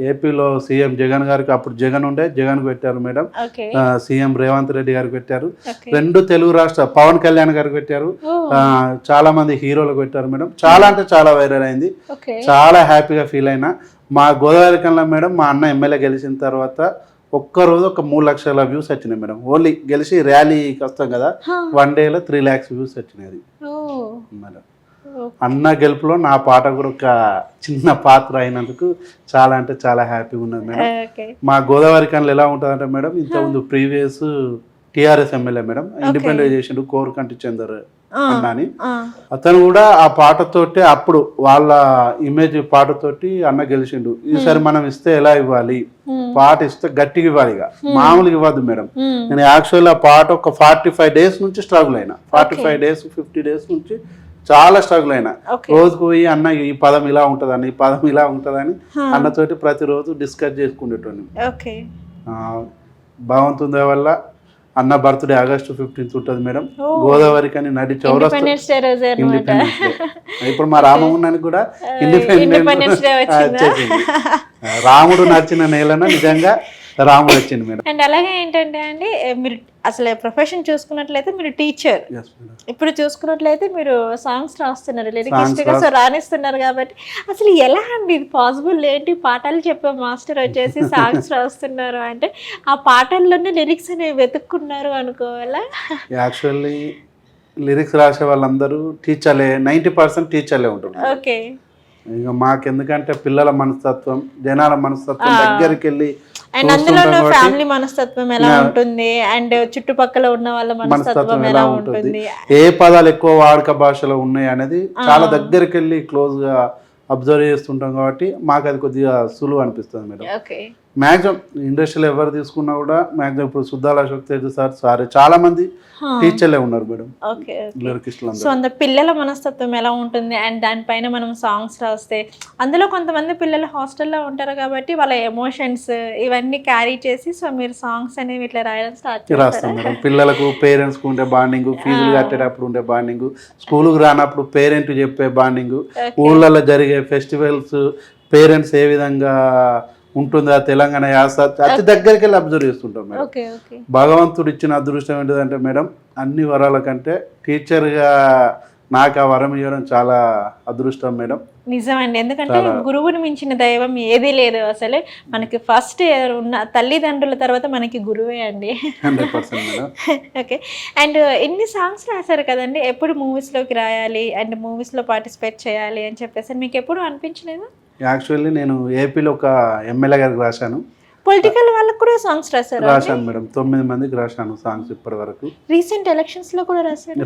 B: ఏపీలో సీఎం జగన్ గారికి, అప్పుడు జగన్ ఉండే, జగన్ కు పెట్టారు మేడం. సీఎం రేవంత్ రెడ్డి గారికి పెట్టారు. 2 తెలుగు రాష్ట్ర పవన్ కళ్యాణ్ గారికి పెట్టారు. చాలా మంది హీరోలకు పెట్టారు మేడం. చాలా అంటే చాలా వైరల్ అయింది. చాలా హ్యాపీగా ఫీల్ అయినా. మా గోదావరి కన్నా మేడం మా అన్న ఎమ్మెల్యే గెలిచిన తర్వాత ఒక్కరోజు ఒక 3 లక్షల వ్యూస్ వచ్చినాయి మేడం. ఓన్లీ గెలిచి ర్యాలీకి వస్తాం కదా, 1 డేలో 3 lakhs వ్యూస్ వచ్చినాయి మేడం. అన్న గెలుపులో నా పాట కూడా ఒక చిన్న పాత్ర అయినందుకు చాలా అంటే చాలా హ్యాపీగా ఉన్నది మేడం. మా గోదావరి కన్నులు ఎలా ఉంటుందంటే మేడం, ఇంతకుముందు previous TRS MLA madam independent చేసిండు కోరుకంటి చందర్ అన్నాని. అతను కూడా ఆ పాటతోటి అప్పుడు వాళ్ళ ఇమేజ్ పాటతోటి అన్న గెలిచిండు. ఈసారి మనం ఇస్తే ఎలా ఇవ్వాలి, పాట ఇస్తే గట్టిగా ఇవ్వాలి, ఇక మామూలుగా ఇవ్వద్దు మేడం. నేను యాక్చువల్ ఆ పాట ఒక 45 days నుంచి స్ట్రగుల్ అయినా, 45 days 50 days నుంచి చాలా స్ట్రగుల్ అయినా. రోజుకు పోయి అన్న ఈ పదం ఇలా ఉంటుందని, ఈ పదం ఇలా ఉంటుందని అన్నతోటి ప్రతిరోజు డిస్కస్ చేసుకునేటోని. భగవంతుని వల్ల అన్న బర్త్డే August 15th ఉంటుంది మేడం. గోదావరి కానీ నడి చౌరస్తా ఇండిపెండెన్స్ డే. ఇప్పుడు మా రామగుండానికి కూడా ఇండిపెండెన్స్ డే వచ్చేసింది. రాముడు నడిచిన నేలన నిజంగా రాముడు వచ్చింది మేడం.
A: అండ్ అలాగే ఏంటంటే అండి, మీరు అసలు ప్రొఫెషన్ చూసుకున్నట్లయితే మీరు టీచర్, ఇప్పుడు చూసుకున్నట్లయితే మీరు సాంగ్స్ రాస్తున్నారు, లిరికిస్ట్ గా సో రాణిస్తున్నారు. కాబట్టి అసలు ఎలా అండి ఇది పాసిబుల్? ఏంటి పాటలు చెప్పే మాస్టర్ వచ్చేసి సాంగ్స్ రాస్తున్నారు అంటే ఆ పాటల్లోనే లిరిక్స్ అనేవి వెతుక్కున్నారు అనుకోవాలా?
B: యాక్చువల్లీ లిరిక్స్ రాసే వాళ్ళందరూ టీచర్లే, 90% టీచర్లే ఉంటున్నారు.
A: ఓకే.
B: ఇక మాకెందుకంటే పిల్లల మనస్తత్వం, జనాల మనస్తత్వం దగ్గరికి వెళ్ళి
A: అండ్ అందులో ఫ్యామిలీ మనస్తత్వం ఎలా ఉంటుంది, అండ్ చుట్టుపక్కల ఉన్న వాళ్ళ మనస్తత్వం ఎలా ఉంటుంది,
B: ఏ పదాలు ఎక్కువ వాడుక భాషలో ఉన్నాయి అనేది చాలా దగ్గరికి వెళ్ళి క్లోజ్ గా అబ్జర్వ్ చేస్తుంటాం. కాబట్టి మాకు అది కొద్దిగా సులువు అనిపిస్తుంది మేడం. మ్యాక్సిమం ఇండస్ట్రీలో ఎవరు తీసుకున్నా కూడా మ్యాక్సిమం ఇప్పుడు సుద్దాల అశోక్ తేజ్ సార్ చాలా మంది టీచర్లే ఉన్నారు మేడం.
A: సో అంత పిల్లల మనస్తత్వం ఎలా ఉంటుంది అండ్ దానిపైన మనం సాంగ్స్ రాస్తే, అందులో కొంతమంది పిల్లలు హాస్టల్లో ఉంటారు కాబట్టి వాళ్ళ ఎమోషన్స్ ఇవన్నీ క్యారీ చేసి సో మీరు సాంగ్స్ అనేవి ఇట్లా రాయడం స్టార్ట్
B: రాస్తాం మేడం. పిల్లలకు పేరెంట్స్ కు ఉండే బాండింగ్, ఫీజులు కట్టేటప్పుడు ఉండే బాండింగ్, స్కూల్కి రానప్పుడు పేరెంట్ చెప్పే బాండింగ్, ఊళ్ళల్లో జరిగే ఫెస్టివల్స్ పేరెంట్స్ ఏ విధంగా ఉంటుందా తెలంగాణ యాస అతి దగ్గరికి వెళ్ళి అబ్జర్వ్ చేస్తుంటాం మేడం. భగవంతుడు ఇచ్చిన అదృష్టం ఏంటిదంటే మేడం, అన్ని వరాల కంటే టీచర్గా నాకు ఆ వరం ఇవ్వడం చాలా అదృష్టం మేడం.
A: నిజమండి, ఎందుకంటే గురువుని మించిన దైవం ఏదీ లేదు. అసలే మనకి ఫస్ట్ ఉన్న తల్లిదండ్రుల తర్వాత మనకి గురువే అండి.
B: 100% మేడం.
A: ఓకే. అండ్ ఎన్ని సాంగ్స్ రాశారు కదండి, ఎప్పుడు మూవీస్లోకి రాయాలి అండ్ మూవీస్లో పార్టిసిపేట్ చేయాలి అని చెప్పేసి మీకు ఎప్పుడు అనిపించలేదు?
B: యాక్చువల్లీ నేను ఏపీలో ఒక ఎమ్మెల్యే గారికి రాశాను.
A: పొలిటికల్ వాళ్ళకి కూడా సాంగ్స్
B: రాశాను మేడం. 9 మందికి రాశాను సాంగ్స్ ఇప్పటి వరకు.
A: రీసెంట్ ఎలక్షన్స్ లో కూడా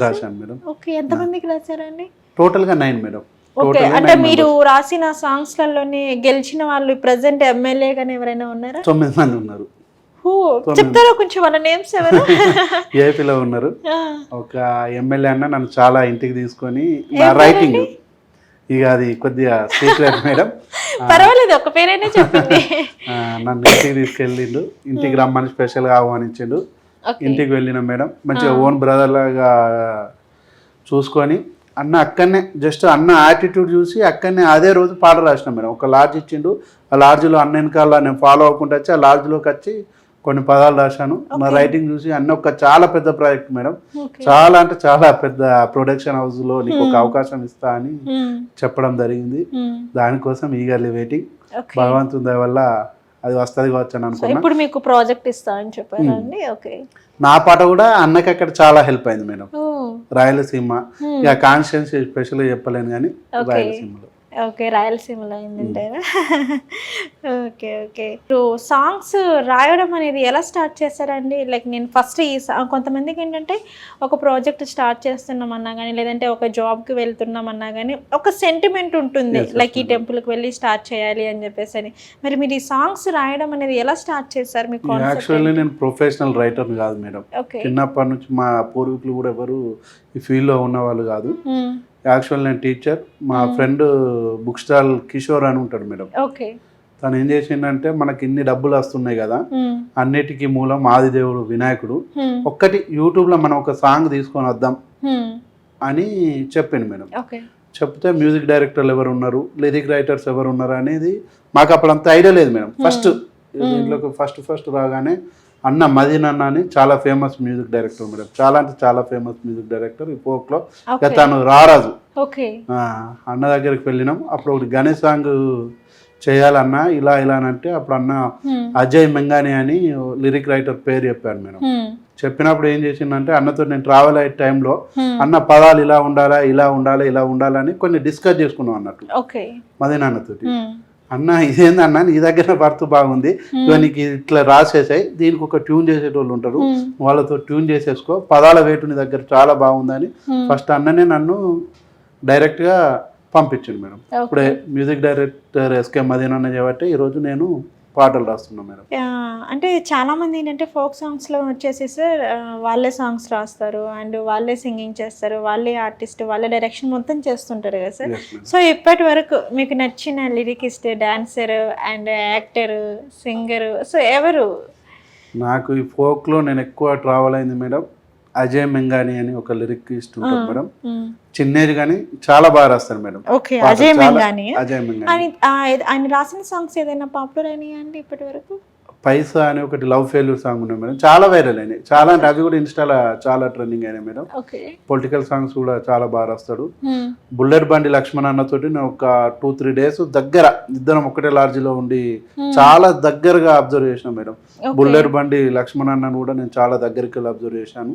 B: రాశాను మేడం.
A: ఓకే. ఎంత మందికి రాశారండి?
B: టోటల్ గా 9 మేడం.
A: ఓకే. అంటే మీరు రాసిన సాంగ్స్ లలోనే గెలిచిన వాళ్ళు ప్రెసెంట్ ఎమ్మెల్యే గాని ఎవరైనా ఉన్నారా?
B: 9 మంది ఉన్నారు.
A: చెప్తారా కొంచెం వాళ్ళ నేమ్స్ ఎవరు?
B: ఏపీలో ఉన్నారు. ఒక ఎమ్మెల్యే అన్న నన్ను చాలా ఇంటికి తీసుకొని నా రైటింగ్, ఇక అది కొద్దిగా సీక్రెట్ మేడం,
A: పర్వాలేదు ఒక పేరైనా చెప్పండి.
B: నన్ను ఇంటికి తీసుకెళ్ళిండు, ఇంటికి రమ్మని స్పెషల్గా ఆహ్వానించిండు. ఇంటికి వెళ్ళిన మేడం, మంచిగా ఓన్ బ్రదర్ లాగా చూసుకొని అన్న అక్కడనే జస్ట్ అన్న యాటిట్యూడ్ చూసి అక్కడనే అదే రోజు పాట రాసిన మేడం. ఒక లాడ్జ్ ఇచ్చిండు, ఆ లాడ్జ్లో అన్న వెనకాల నేను ఫాలో అవ్వకుండా వచ్చి ఆ లాడ్జ్లోకి వచ్చి కొన్ని పదాలు రాశాను. నా రైటింగ్ చూసి అన్న ఒక చాలా పెద్ద ప్రాజెక్ట్ మేడం, చాలా అంటే చాలా పెద్ద ప్రొడక్షన్ హౌస్ లో నీకు ఒక అవకాశం ఇస్తా అని చెప్పడం జరిగింది. దానికోసం ఈగర్లీ వెయిటింగ్. భగవంతుని దయ వల్ల అది వస్తుంది కావచ్చు అని అనుకున్నా.
A: ఇప్పుడు మీకు ప్రాజెక్ట్ ఇస్తా అని చెప్పారండి. ఓకే.
B: నా పాట కూడా అన్నకి అక్కడ చాలా హెల్ప్ అయింది మేడం. రాయలసీమ, ఇక కాన్స్టిట్యున్సీ స్పెషల్గా చెప్పలేను కానీ రాయలసీమలో.
A: ఓకే. రాయలసీమలో అయిందంటే. ఓకే. ఓకే. సాంగ్స్ రాయడం అనేది ఎలా స్టార్ట్ చేస్తారండి? లైక్ నేను ఫస్ట్ కొంతమందికి ఏంటంటే ఒక ప్రాజెక్ట్ స్టార్ట్ చేస్తున్నామన్నా కానీ లేదంటే ఒక జాబ్కి వెళ్తున్నామన్నా కానీ ఒక సెంటిమెంట్ ఉంటుంది, లైక్ ఈ టెంపుల్కి వెళ్ళి స్టార్ట్ చేయాలి అని చెప్పేసి అని. మరి మీరు ఈ సాంగ్స్ రాయడం అనేది ఎలా స్టార్ట్ చేస్తారు? మీకు
B: యాక్చువల్లీ నేను ప్రొఫెషనల్ రైటర్ కాదు మేడం. చిన్నప్పటి నుంచి మా పూర్వీకులు కూడా ఎవరు ఈ ఫీల్డ్లో ఉన్న వాళ్ళు కాదు. యాక్చువల్ నేను టీచర్. మా ఫ్రెండ్ బుక్ స్టాల్ కిషోర్ అని ఉంటాడు మేడం. తను ఏం చేసిండంటే మనకి ఇన్ని డబ్బులు వస్తున్నాయి కదా, అన్నిటికీ మూలం ఆదిదేవుడు వినాయకుడు, ఒక్కటి యూట్యూబ్ లో మనం ఒక సాంగ్ తీసుకొని వద్దాం అని చెప్పింది మేడం. చెప్తే మ్యూజిక్ డైరెక్టర్లు ఎవరు ఉన్నారు, లిరిక్ రైటర్స్ ఎవరు ఉన్నారు అనేది మాకు అప్పుడంత ఐడియా లేదు మేడం. దీంట్లోకి ఫస్ట్ రాగానే అన్న మదీన్ అన్న అని చాలా ఫేమస్ మ్యూజిక్ డైరెక్టర్ మేడం, చాలా అంటే చాలా ఫేమస్ మ్యూజిక్ డైరెక్టర్ ఈ ఫోక్లో. తను రారాజు అన్న దగ్గరికి వెళ్ళినాం. అప్పుడు ఒకటి గణేష్ సాంగ్ చేయాలన్నా ఇలా ఇలా అని అంటే అప్పుడు అన్న అజయ్ మెంగాని అని లిరిక్ రైటర్ పేరు చెప్పాడు మేడం. చెప్పినప్పుడు ఏం చేసిందంటే అన్నతో నేను ట్రావెల్ అయ్యే టైంలో అన్న పదాలు ఇలా ఉండాలా, ఇలా ఉండాలి, ఇలా ఉండాలని కొన్ని డిస్కస్ చేసుకున్నాం అన్నట్టు మదీన్ అన్నతోటి. అన్న ఇదేందన్నా నీ దగ్గర బర్త్ బాగుంది, ఇక నీకు ఇట్లా రాసేసాయి, దీనికి ఒక ట్యూన్ చేసేటోళ్ళు ఉంటారు, వాళ్ళతో ట్యూన్ చేసేసుకో, పదాల వేటు నీ దగ్గర చాలా బాగుందని ఫస్ట్ అన్ననే నన్ను డైరెక్ట్గా పంపించింది మేడం. ఇప్పుడే మ్యూజిక్ డైరెక్టర్ ఎస్కే మదీనా అన్న కాబట్టి ఈరోజు నేను పాటలు రాస్తున్నాను మేడం.
A: అంటే చాలా మంది ఏంటంటే ఫోక్ సాంగ్స్లో వచ్చేసి సార్ వాళ్ళే సాంగ్స్ రాస్తారు అండ్ వాళ్ళే సింగింగ్ చేస్తారు, వాళ్ళే ఆర్టిస్ట్, వాళ్ళే డైరెక్షన్ మొత్తం చేస్తుంటారు కదా సార్. సో ఇప్పటి వరకు మీకు నచ్చిన lyricist, dancer and actor, singer, so ఎవరు?
B: నాకు ఈ ఫోక్లో నేను ఎక్కువ ట్రావెల్ అయింది మేడం అజయ్ మెంగాని అని ఒక లిరికిస్ట్ ఉంటాడు మేడం, చిన్నేజ్ కానీ చాలా బాగా రాస్తారు మేడం.
A: ఓకే, అజయ్ మెంగాని.
B: అజయ్ మెంగాని
A: ఆయన రాసిన సాంగ్స్ ఏదైనా పాపులర్ అయినాయా అండి ఇప్పటి వరకు?
B: పైసా అని ఒకటి లవ్ ఫెయిల్యూర్ సాంగ్ ఉన్నాయి మేడం, చాలా వైరల్ అయినాయి, చాలా అంటే అవి కూడా ఇన్స్టాలో చాలా ట్రెండింగ్ అయినాయి మేడం. పొలిటికల్ సాంగ్స్ కూడా చాలా బాగా రాస్తాడు. బుల్లెట్ బండి లక్ష్మణ్ అన్నతోటి నేను ఒక 2-3 days దగ్గర ఇద్దరం ఒకటే లాడ్జిలో ఉండి చాలా దగ్గరగా అబ్జర్వ్ చేసినాం మేడం. బుల్లెట్ బండి లక్ష్మణ్ అన్నను కూడా నేను చాలా దగ్గరికి వెళ్ళి అబ్జర్వ్ చేశాను.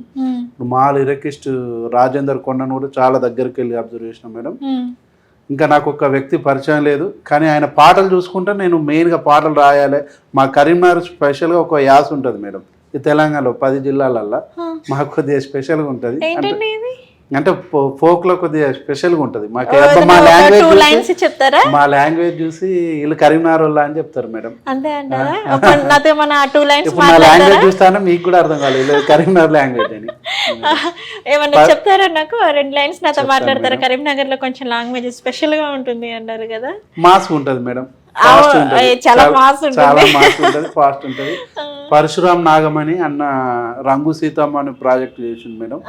B: మా లిరికిస్ట్ రాజేందర్ కొండను కూడా చాలా దగ్గరికి వెళ్ళి అబ్జర్వ్ చేసినాం మేడం. ఇంకా నాకు ఒక వ్యక్తి పరిచయం లేదు, కానీ ఆయన పాటలు చూసుకుంటే నేను మెయిన్గా పాటలు రాయాలి. మా కరీంనగర్ స్పెషల్గా ఒక యాస ఉంటుంది మేడం, ఈ తెలంగాణలో 10 జిల్లాలల్లో మాకు కొద్దిగా స్పెషల్గా ఉంటుంది. అంటే ఫోక్లో కొద్దిగా స్పెషల్గా ఉంటుంది మాకు. మా లాంగ్వేజ్ చూసి వీళ్ళు కరీంనగర్ వాళ్ళ అని చెప్తారు మేడం. ఇప్పుడు నా లాంగ్వేజ్ చూస్తాను మీకు కూడా అర్థం కాలేదు కరీంనగర్ లాంగ్వేజ్ అని.
A: ఏమన్నా చెప్తారా నాకు 2 lines నాతో మాట్లాడతారా? కరీంనగర్ లో కొంచెం లాంగ్వేజ్ స్పెషల్ గా ఉంటుంది అన్నారు కదా.
B: మాస్ ఉంటుంది మేడం,
A: చాలా మాస్
B: ఉంటుంది, ఫాస్ట్ ఉంటుంది. పరశురామ్ నాగమణి అన్న రంగు సీతమ్మ అనే ప్రాజెక్ట్ చేసింది మేడం.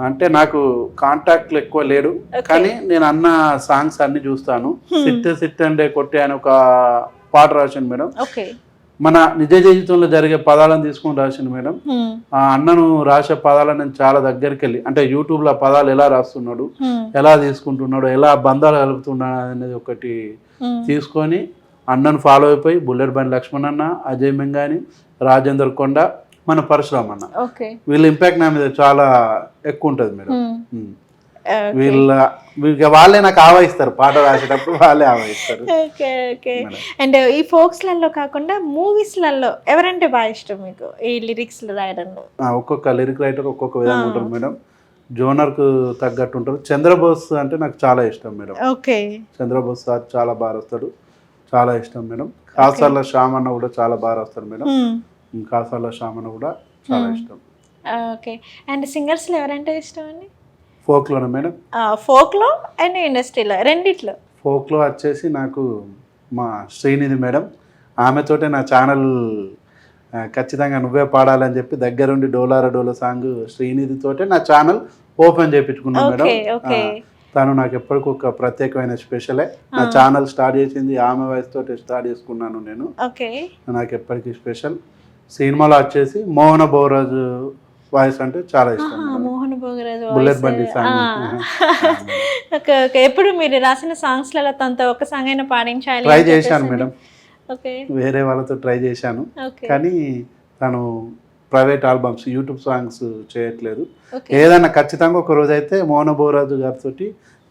B: అంటే నాకు కాంటాక్ట్లు ఎక్కువ లేడు, కానీ నేను అన్న సాంగ్స్ అన్ని చూస్తాను. సిట్ అంటే కొట్టే అని ఒక పాట రాశాను మేడం, మన నిజ జీవితంలో జరిగే పదాలను తీసుకొని రాసిండు మేడం. ఆ అన్నను రాసే పదాలను నేను చాలా దగ్గరికి వెళ్ళి, అంటే యూట్యూబ్లో పదాలు ఎలా రాస్తున్నాడు, ఎలా తీసుకుంటున్నాడు, ఎలా బంధాలు కలుపుతున్నాడు అనేది ఒకటి తీసుకొని అన్నను ఫాలో అయిపోయి బుల్లెట్ బండి లక్ష్మణ్ అన్న, అజయ్ మెంగాని, రాజేందర్ కొండ, మన పరశురామ్ అన్న, వీళ్ళ ఇంపాక్ట్ నా మీద చాలా ఎక్కువ ఉంటుంది మేడం. వాళ్ళే నాకు ఆవహిస్తారు, పాట రాసేటప్పుడు వాళ్ళే ఆవహిస్తారు.
A: అండ్ ఈ ఫోక్స్లలో కాకుండా మూవీస్లలో ఎవరంటే బాగా ఇష్టం మీకు ఈ లిరిక్స్ రాయడంలో?
B: ఒక్కొక్క లిరిక్ రైటర్ ఒక్కొక్క విధంగా ఉంటారు మేడం, జోనర్కు తగ్గట్టు ఉంటారు. చంద్రబోస్ అంటే నాకు చాలా ఇష్టం మేడం. చంద్రబోస్ సార్ చాలా బాగా రాస్తాడు, చాలా ఇష్టం మేడం. కాసాల శ్యామ్ అన్న కూడా చాలా బాగా రాస్తాడు మేడం, కాసాల శ్యామ్ అన్న కూడా చాలా ఇష్టం.
A: ఓకే, అండ్ సింగర్స్లో ఎవరంటే ఇష్టం అండి?
B: ఫోక్లోనే మేడం,
A: ఫోక్లో అండ్ ఇండస్ట్రీలో రెండిట్లో.
B: ఫోక్లో వచ్చేసి నాకు మా శ్రీనిధి మేడం, ఆమెతోటే నా ఛానల్ ఖచ్చితంగా నువ్వే పాడాలని చెప్పి దగ్గరుండి డోలారా డోలా సాంగ్ శ్రీనిధితోటే నా ఛానల్ ఓపెన్ చేయించుకున్నాను మేడం. తను నాకు ఎప్పటికీ ఒక ప్రత్యేకమైన స్పెషలే. నా ఛానల్ స్టార్ట్ చేసింది ఆమె వాయిస్ తోటి స్టార్ట్ చేసుకున్నాను నేను, నాకు ఎప్పటికీ స్పెషల్. సినిమాలో వచ్చేసి మోహన భోగరాజు వాయిస్ అంటే చాలా ఇష్టం. బుల్లెట్ బండి సాంగ్
A: ఎప్పుడు మీరు రాసిన సాంగ్స్ లలో తనతో ఒక సాంగ్ అయినా పాడించాలి
B: ట్రై చేశాను మేడం, వేరే వాళ్ళతో ట్రై చేశాను, కానీ తను ప్రైవేట్ ఆల్బమ్స్ యూట్యూబ్ సాంగ్స్ చేయట్లేదు. ఏదైనా ఖచ్చితంగా ఒక రోజు అయితే మోహన భోగరాజు గారితో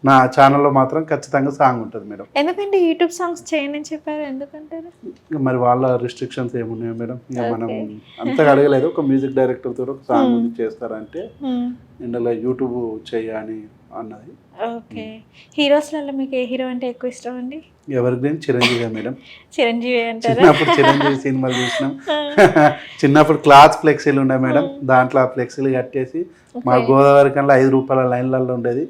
B: నా ఛానల్లో మాత్రం ఖచ్చితంగా సాంగ్ ఉంటుంది మేడం.
A: ఎందుకంటే యూట్యూబ్ సాంగ్స్ చేయని చెప్పారు, ఎందుకంటారు?
B: మరి వాళ్ళ రిస్ట్రిక్షన్స్ ఏమున్నాయో మేడం, ఇక మనం అంతగా అడగలేదు. ఒక మ్యూజిక్ డైరెక్టర్ తో ఒక సాంగ్ చేస్తారంటే ఇందులో యూట్యూబ్ చేయని అన్నది.
A: ఓకే, హీరోస్లలో మీకు ఏ హీరో అంటే ఎక్కువ ఇష్టం అండి?
B: ఎవరి గ్రీన్ చిరంజీవి మేడం.
A: చిరంజీవి అంటారా?
B: చిన్నప్పుడు చిరంజీవి సినిమాలు చూసినాం. చిన్నప్పుడు క్లాత్ ఫ్లెక్సీలు ఉన్నాయి మేడం, దాంట్లో ఆ ఫ్లెక్సీలు కట్టేసి మా గోదావరి కన్నా 5 రూపాయల లైన్లలో ఉండేది,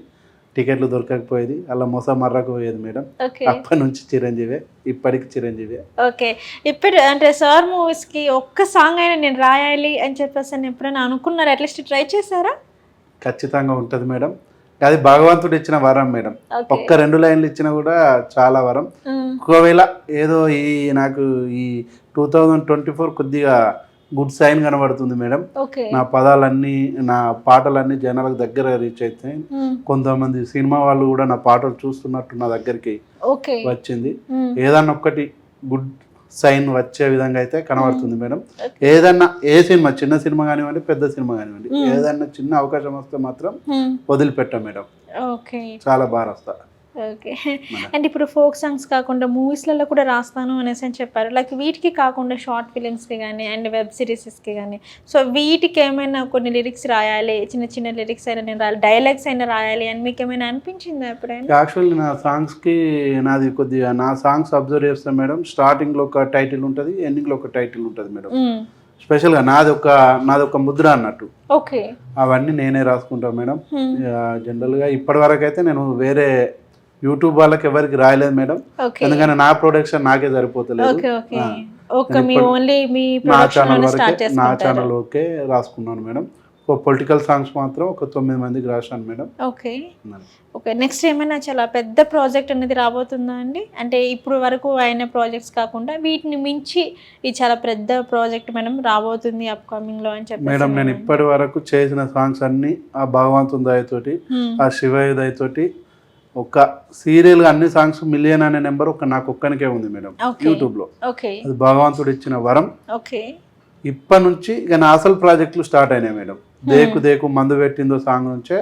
B: టికెట్లు దొరకకపోయేది, అలా మోస మర్రకు పోయేది మేడం. అప్పటి నుంచి చిరంజీవే, ఇప్పటికి చిరంజీవే.
A: ఓకే, ఇప్పుడు అంటే సార్ మూవీస్ కి ఒక్క సాంగ్ అయినా నేను రాయాలి అని చెప్పేసి ఎప్పుడైనా అనుకున్నారా? అట్లీస్ట్ ట్రై చేశారా?
B: ఖచ్చితంగా ఉంటుంది మేడం, అది భగవంతుడు ఇచ్చిన వరం మేడం. ఒక్క 2 లైన్లు ఇచ్చినా కూడా చాలా వరం. ఒకవేళ ఏదో నాకు ఈ 2024 కొద్దిగా గుడ్ సైన్ కనబడుతుంది మేడం. నా పదాలన్నీ, నా పాటలన్నీ జనాలకు దగ్గర రీచ్ అయితే, కొంతమంది సినిమా వాళ్ళు కూడా నా పాటలు చూస్తున్నట్టు నా దగ్గరికి వచ్చింది. ఏదన్నా ఒక్కటి గుడ్ సైన్ వచ్చే విధంగా అయితే కనబడుతుంది మేడం. ఏదన్నా ఏ సినిమా, చిన్న సినిమా కానివ్వండి, పెద్ద సినిమా కానివ్వండి, ఏదన్నా చిన్న అవకాశం వస్తే మాత్రం వదిలిపెట్టా మేడం, చాలా బాగా వస్తా.
A: ఓకే. అండ్ ఇప్పుడు ఫోక్ సాంగ్స్ కాకుండా మూవీస్లలో కూడా రాస్తాను అనేసి అని చెప్పారు. లైక్ వీటికి కాకుండా షార్ట్ ఫిలిమ్స్కి కానీ అండ్ వెబ్ సిరీసెస్కి కానీ, సో వీటికి ఏమైనా కొన్ని లిరిక్స్ రాయాలి, చిన్న చిన్న లిరిక్స్ అయినా నేను రాయాలి, డైలాగ్స్ అయినా రాయాలి అని మీకు ఏమైనా అనిపించిందా ఎప్పుడైనా?
B: యాక్చువల్లీ నా సాంగ్స్కి నాది కొద్దిగా నా సాంగ్స్ అబ్జర్వ్ చేస్తాను మేడం. స్టార్టింగ్లో ఒక టైటిల్ ఉంటుంది, ఎండింగ్లో ఒక టైటిల్ ఉంటుంది మేడం. స్పెషల్గా నాది ఒక ముద్ర అన్నట్టు.
A: ఓకే.
B: అవన్నీ నేనే రాసుకుంటాను మేడం. జనరల్గా ఇప్పటి వరకు అయితే నేను వేరే యూట్యూబ్ వాళ్ళకి ఎవరికి రాయలేదు మేడం. ఎందుకంటే నా ప్రొడక్షన్ నాకే సరిపోతలేదు. నా ఛానల్ ఓకే రాసుకున్నాను మేడం. ఒక పొలిటికల్ సాంగ్స్ మాత్రం ఒక 9 మందికి రాశాను మేడం.
A: ఓకే. ఓకే. నెక్స్ట్ ఏమైనా చాలా పెద్ద ప్రాజెక్ట్ అనేది రాబోతుందా అండి? అంటే ఇప్పుడు వరకు అయిన ప్రాజెక్ట్స్ కాకుండా వీటిని మించి ఇది చాలా పెద్ద ప్రాజెక్ట్ మేడం రాబోతుంది అప్కమింగ్లో అని చెప్పి
B: మేడం. నేను ఇప్పటి వరకు చేసిన సాంగ్స్ అన్ని ఆ భగవంతుని దయతోటి, ఆ శివయ్య దయతోటి, ఒక సీరియల్గా అన్ని సాంగ్స్ మిలియన్ అనే నెంబర్ నాకు ఒక్కనికే ఉంది మేడం యూట్యూబ్లో. అది భగవంతుడు ఇచ్చిన వరం.
A: ఓకే.
B: ఇప్పటి నుంచి ఇక నా అసలు ప్రాజెక్టులు స్టార్ట్ అయినాయి మేడం. దేకు దేకు మందు పెట్టిందో సాంగ్ నుంచే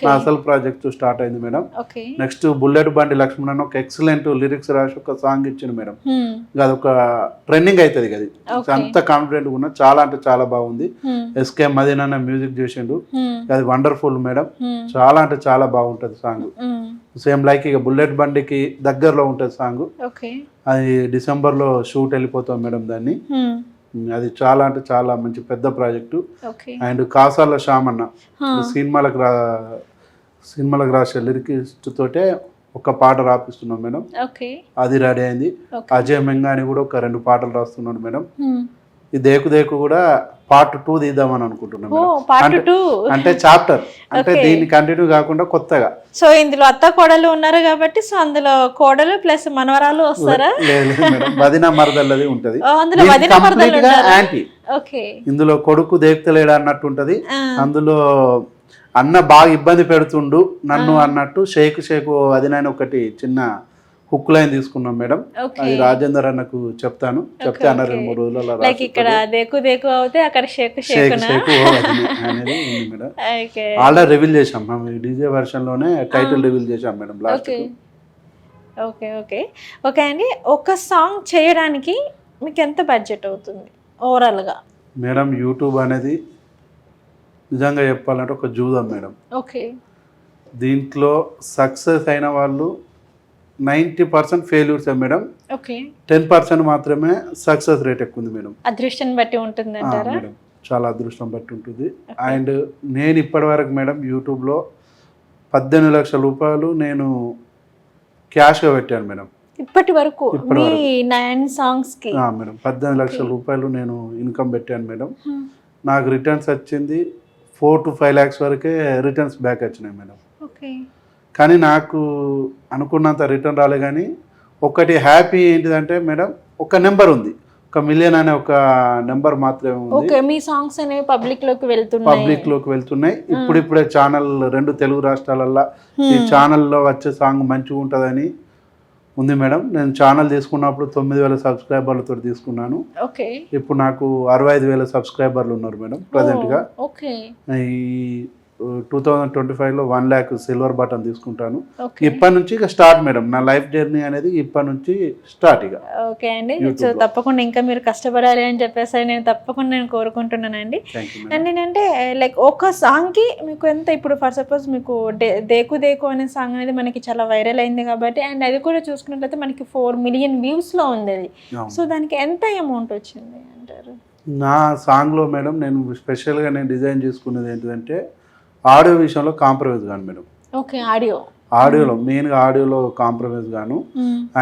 B: నా అసలు ప్రాజెక్ట్ స్టార్ట్ అయింది మేడం. నెక్స్ట్ బుల్లెట్ బండి లక్ష్మణ్ అని ఒక ఎక్సలెంట్ లిరిక్స్ రాసి ఒక సాంగ్ ఇచ్చింది మేడం. అదొక ట్రెండింగ్ అవుతుంది కదా, అంత కాన్ఫిడెంట్ ఉన్నా. చాలా అంటే చాలా బాగుంది. ఎస్కే మదీన్ అన్న మ్యూజిక్ చేసిండు. అది వండర్ఫుల్ మేడం. చాలా అంటే చాలా బాగుంటది సాంగ్. సేమ్ లైక్ ఇక బుల్లెట్ బండికి దగ్గరలో ఉంటుంది సాంగ్. అది డిసెంబర్లో షూట్ వెళ్ళిపోతాం మేడం దాన్ని. అది చాలా అంటే చాలా మంచి పెద్ద ప్రాజెక్టు. అండ్ కాసాల శ్యామన్న సినిమాలకు రాసే లిరికిస్ట్ తోటే ఒక పాట రాపిస్తున్నాం మేడం. అది రెడీ అయింది. అజయ్ మెంగాని కూడా ఒక 2 పాటలు రాస్తున్నాడు మేడం. ఈ దేకు దేకు కూడా పార్ట్ 2 తీద్దామని అనుకుంటున్నాం. అంటే చాప్టర్ అంటే దీన్ని కంటిన్యూ కాకుండా కొత్తగా.
A: సో ఇందులో అత్త కోడలు ఉన్నారు కాబట్టి సో అందులో కోడలు ప్లస్ మనవరాలు వస్తారా?
B: లేదు మేడం, వదిన మరదల్లది ఉంటది. యాంటీ ఇందులో కొడుకు దేక్తలేడు అన్నట్టు ఉంటది. అందులో అన్న బాగా ఇబ్బంది పెడుతుండు నన్ను అన్నట్టు షేకు వదిన ఒకటి చిన్న హుక్ లైన్ తీసుకున్నాం మేడం. అది రాజేందర్ అన్నకు చెప్తే అన్న 2-3 రోజులలో
A: ఇక్కడ దేకు దేకు అవుతే అక్కడ షేకు
B: అనేది ఉంది మేడం. ఆల్రెడీ రివీల్ చేసాం మేము డీజే వర్షన్ లోనే టైటిల్ రివీల్ చేసాం madam last.
A: Okay okay okay అండి. ఒక సాంగ్ చేయడానికి మీకు ఎంత బడ్జెట్ అవుతుంది ఓవరాల్ గా?
B: మేడం యూట్యూబ్ అనేది నిజంగా చెప్పాలంటే ఒక జూదం మేడం.
A: ఓకే.
B: దీంట్లో సక్సెస్ అయిన వాళ్ళు 90% ఫెయిల్యూర్స్ మేడం. 10% మాత్రమే సక్సెస్ రేట్ ఎక్కువ ఉంది మేడం.
A: అదృష్టం బట్టి ఉంటుంది అంటారా?
B: మేడం చాలా అదృష్టం బట్టి ఉంటుంది. అండ్ నేను ఇప్పటి వరకు మేడం యూట్యూబ్లో 18 లక్షల రూపాయలు నేను క్యాష్గా పెట్టాను మేడం.
A: ఇప్పటి వరకు 9 సాంగ్స్కి
B: మేడం 18 లక్షల రూపాయలు నేను ఇన్కమ్ పెట్టాను మేడం. నాకు రిటర్న్స్ వచ్చింది 4 to 5 lakhs వరకే రిటర్న్స్ బ్యాక్ వచ్చినాయి మేడం. కానీ నాకు అనుకున్నంత రిటర్న్ రాలే. కానీ ఒకటి హ్యాపీ ఏంటిదంటే మేడం, ఒక నెంబర్ ఉంది, 1 మిలియన్ అనే ఒక నెంబర్ మాత్రమే ఉంది.
A: మీ సాంగ్స్ అనేవి పబ్లిక్ లోకి
B: వెళ్తున్నాయి. ఇప్పుడిప్పుడే ఛానల్ 2 తెలుగు రాష్ట్రాలల్లో ఈ ఛానల్లో వచ్చే సాంగ్ మంచిగా ఉంటుందని ఉంది మేడం. నేను ఛానల్ తీసుకున్నప్పుడు 9,000 సబ్స్క్రైబర్లతో తీసుకున్నాను. ఇప్పుడు నాకు 65,000 సబ్స్క్రైబర్లు ఉన్నారు మేడం ప్రజెంట్గా. ఈ 2025లో 1 lakh సిల్వర్ బటన్ తీసుకుంటాను. ఇప్పటి నుంచి ఇక స్టార్ట్ మేడం నా లైఫ్ జర్నీ అనేది ఇప్పటి నుంచి స్టార్ట్ ఇక.
A: ఓకే అండి. సో తప్పకుండా ఇంకా మీరు కష్టపడాలి అని చెప్పేసి నేను కోరుకుంటున్నానండి. అండ్ ఏంటంటే లైక్ ఒక సాంగ్కి మీకు ఎంత, ఇప్పుడు ఫర్ సపోజ్ మీకు దేకు దేకు అనే సాంగ్ అనేది మనకి చాలా వైరల్ అయింది కాబట్టి, అండ్ అది కూడా చూసుకున్నట్లయితే మనకి 4 million వ్యూస్లో ఉంది అది. సో దానికి ఎంత అమౌంట్ వచ్చింది అంటారు?
B: నా సాంగ్లో మేడం నేను స్పెషల్గా డిజైన్ చేసుకున్నది ఏంటంటే ఆడియో విషయంలో కాంప్రమైజ్ గాను మేడం.
A: ఓకే.
B: ఆడియోలో మెయిన్గా ఆడియోలో కాంప్రమైజ్ గాను.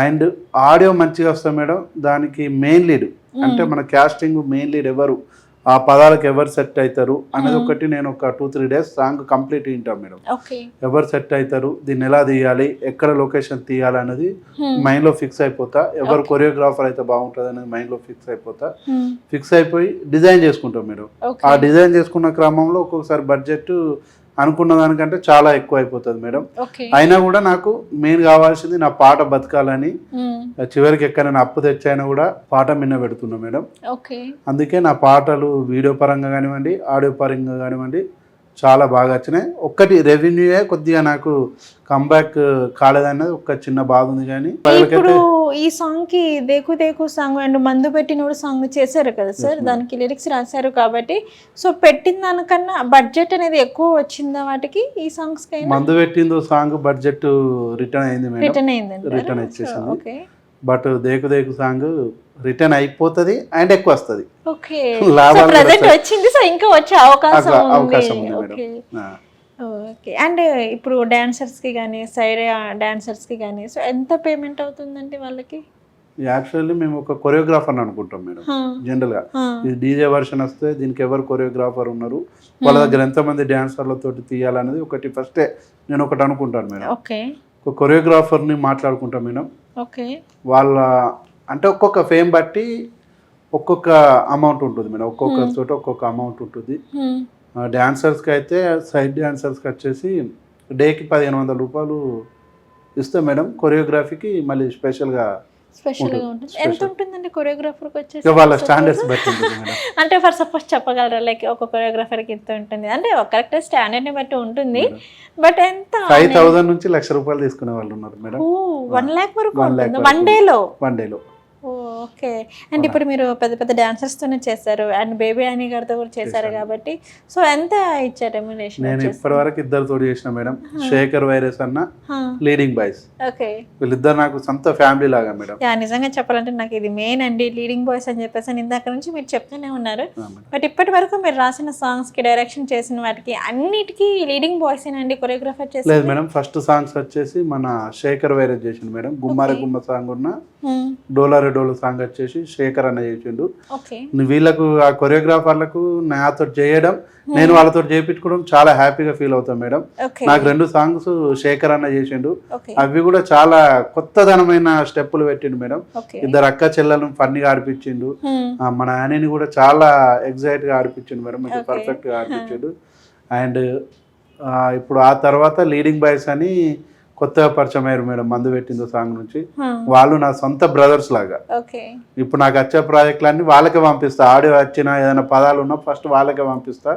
B: అండ్ ఆడియో మంచిగా వస్తాయి మేడం. దానికి మెయిన్ లీడ్ అంటే మన క్యాస్టింగ్ మెయిన్ లీడ్ ఎవరు, ఆ పదాలకు ఎవరు సెట్ అవుతారు అనేది ఒకటి నేను ఒక 2-3 days సాంగ్ కంప్లీట్ వింటాం మేడం. ఎవరు సెట్ అవుతారు, దీన్ని ఎలా తీయాలి, ఎక్కడ లొకేషన్ తీయాలి అనేది మైండ్లో ఫిక్స్ అయిపోతా. ఎవరు కొరియోగ్రాఫర్ అయితే బాగుంటుంది అనేది మైండ్లో ఫిక్స్ అయిపోయి డిజైన్ చేసుకుంటాం మేడం. ఆ డిజైన్ చేసుకున్న క్రమంలో ఒక్కొక్కసారి బడ్జెట్ అనుకున్న దానికంటే చాలా ఎక్కువ అయిపోతుంది మేడం. అయినా కూడా నాకు మెయిన్ కావాల్సింది నా పాట బతకాలని. చివరికి ఎక్కడైనా అప్పు తెచ్చైనా కూడా పాట మిన్న పెడుతున్నా మేడం. అందుకే నా పాటలు వీడియో పరంగా కానివ్వండి, ఆడియో పరంగా కానివ్వండి చాలా బాగా వచ్చినాయి. ఒక్కటి రెవెన్యూయే కొద్దిగా నాకు కంబ్యాక్ కాలేదన్నది ఒక చిన్న బాధ ఉంది. కానీ
A: ఇప్పుడు ఈ సాంగ్ కి దేకు దేకు సాంగ్ అండ్ మందు పెట్టినోడు సాంగ్ చేశారు కదా సార్, దానికి లిరిక్స్ రాశారు కాబట్టి సో పెట్టిన దానికన్నా బడ్జెట్ అనేది ఎక్కువ వచ్చిందా వాటికి ఈ సాంగ్స్ కి?
B: మందు పెట్టిందో సాంగ్ బడ్జెట్ రిటర్న్ అయింది మేడం,
A: రిటర్న్ అయిందండి.
B: రిటర్న్ వచ్చేసింది.
A: ఓకే,
B: బట్ దేకు దేకు సాంగ్ రిటర్న్ అయిపోతుంది అండ్ ఎక్కువ వస్తుంది.
A: ఓకే,
B: లాభాలు
A: ప్రెజెంట్ వచ్చింది, సో ఇంకా వచ్చే అవకాశం
B: అవకాశం
A: ఉంది.
B: ఉంది
A: ఓకే
B: మేడం.
A: ఓకే, అండ్ ఇప్పుడు డాన్సర్స్కి కానీ సైడ్ డాన్సర్స్కి కానీ సో ఎంత పేమెంట్ అవుతుందండి వాళ్ళకి?
B: యాక్చువల్లీ మేము ఒక కొరియోగ్రాఫర్ అనుకుంటాం మేడం. జనరల్గా ఇది డీజే వర్షన్ వస్తే దీనికి ఎవరు కొరియోగ్రాఫర్ ఉన్నారు, వాళ్ళ దగ్గర ఎంతమంది డాన్సర్లతో తీయాలనేది ఒకటి ఫస్టే నేను ఒకటి అనుకుంటాను మేడం.
A: ఓకే,
B: ఒక కొరియోగ్రాఫర్ని మాట్లాడుకుంటాం మేడం.
A: ఓకే,
B: వాళ్ళ అంటే ఒక్కొక్క ఫేమ్ బట్టి ఒక్కొక్క అమౌంట్ ఉంటుంది మేడం, ఒక్కొక్క చోట ఒక్కొక్క అమౌంట్ ఉంటుంది. డాన్సర్స్కి అయితే సైడ్ డాన్సర్స్కి వచ్చేసి డేకి 1500 రూపాయలు ఇస్తాం మేడం. కొరియోగ్రఫీకి మళ్ళీ స్పెషల్గా
A: ఉంటుంది. ఎంత ఉంటుందండి కొరియోగ్రాఫర్కి వచ్చేసి?
B: వాళ్ళ స్టాండర్డ్స్ బట్టి ఉంటుంది మేడం.
A: అంటే ఫర్ సపోజ్ చెప్పగలరా, లైక్ ఒక కొరియోగ్రాఫర్కి ఇంత ఉంటుంది అంటే ఒక కరెక్ట్ స్టాండర్డ్ని బట్టి ఉంటుంది, బట్ ఎంత?
B: 5000 నుంచి 1,00,000 రూపాయలు తీసుకునే వాళ్ళు ఉన్నారు మేడం.
A: 1 lakh వరకు ఉంటుంది వన్ డేలో?
B: వన్ డేలో.
A: ఓకే, అండ్ ఇప్పుడు మీరు పెద్ద పెద్ద డాన్సర్స్తోనే చేశారు అండ్ బేబీ అని గారితో కూడా చేశారు కాబట్టి సో ఎంత ఇచ్చారు రెమ్యునరేషన్?
B: నేను ఇప్పటి వరకు ఇద్దరితో చేసిన మేడం, శేఖర్ వైరస్ అన్న లీడింగ్ బాయ్స్.
A: ఓకే,
B: వీళ్ళిద్దరు నాకు సొంత ఫ్యామిలీ లాగా మేడం.
A: నిజంగా చెప్పాలంటే నాకు ఇది మెయిన్ అండి, లీడింగ్ బాయ్స్ అని చెప్పేసి ఇందాక నుంచి మీరు చెప్తూనే ఉన్నారు. బట్ ఇప్పటి వరకు మీరు రాసిన సాంగ్స్ కి డైరెక్షన్ చేసిన వాటికి అన్నిటికీ లీడింగ్ బాయ్స్ ఏనండి కొరియోగ్రాఫర్ చేసి?
B: లేదు మేడం, ఫస్ట్ సాంగ్స్ వచ్చేసి మన శేఖర్ వైరస్ చేసిండు మేడం. గుమ్మారే గుమ్మ సాంగ్ ఉన్న డోలారే డోలు సాంగ్ వచ్చేసి శేఖర్ అన్న చేసిండు. వీళ్ళకు ఆ కొరియోగ్రాఫర్లకు నాతో చేయడం, నేను వాళ్ళతో చేయించుకోవడం చాలా హ్యాపీగా ఫీల్ అవుతాం మేడం. నాకు 2 సాంగ్స్ శేఖర్ అన్న చేసిండు, అవి కూడా చాలా కొత్తదనమైన స్టెప్పులు పెట్టిండు మేడం. ఇద్దరు అక్క చెల్లెలను ఫన్నీగా ఆడిపించిండు, మన యానీని కూడా చాలా ఎగ్జైట్ గా ఆడిపించిండు మేడం, మంచి పర్ఫెక్ట్ గా ఆడిపించిండు. అండ్ ఇప్పుడు ఆ తర్వాత లీడింగ్ బాయ్స్ అని కొత్తగా పరిచయం అయ్యారు మేడం మందు పెట్టిందో సాంగ్ నుంచి. వాళ్ళు నా సొంత బ్రదర్స్ లాగా. ఇప్పుడు నాకు వచ్చే ప్రాజెక్టులన్నీ వాళ్ళకే పంపిస్తా, ఆడియో వచ్చిన ఏదైనా పదాలు ఉన్నా ఫస్ట్ వాళ్ళకే పంపిస్తా.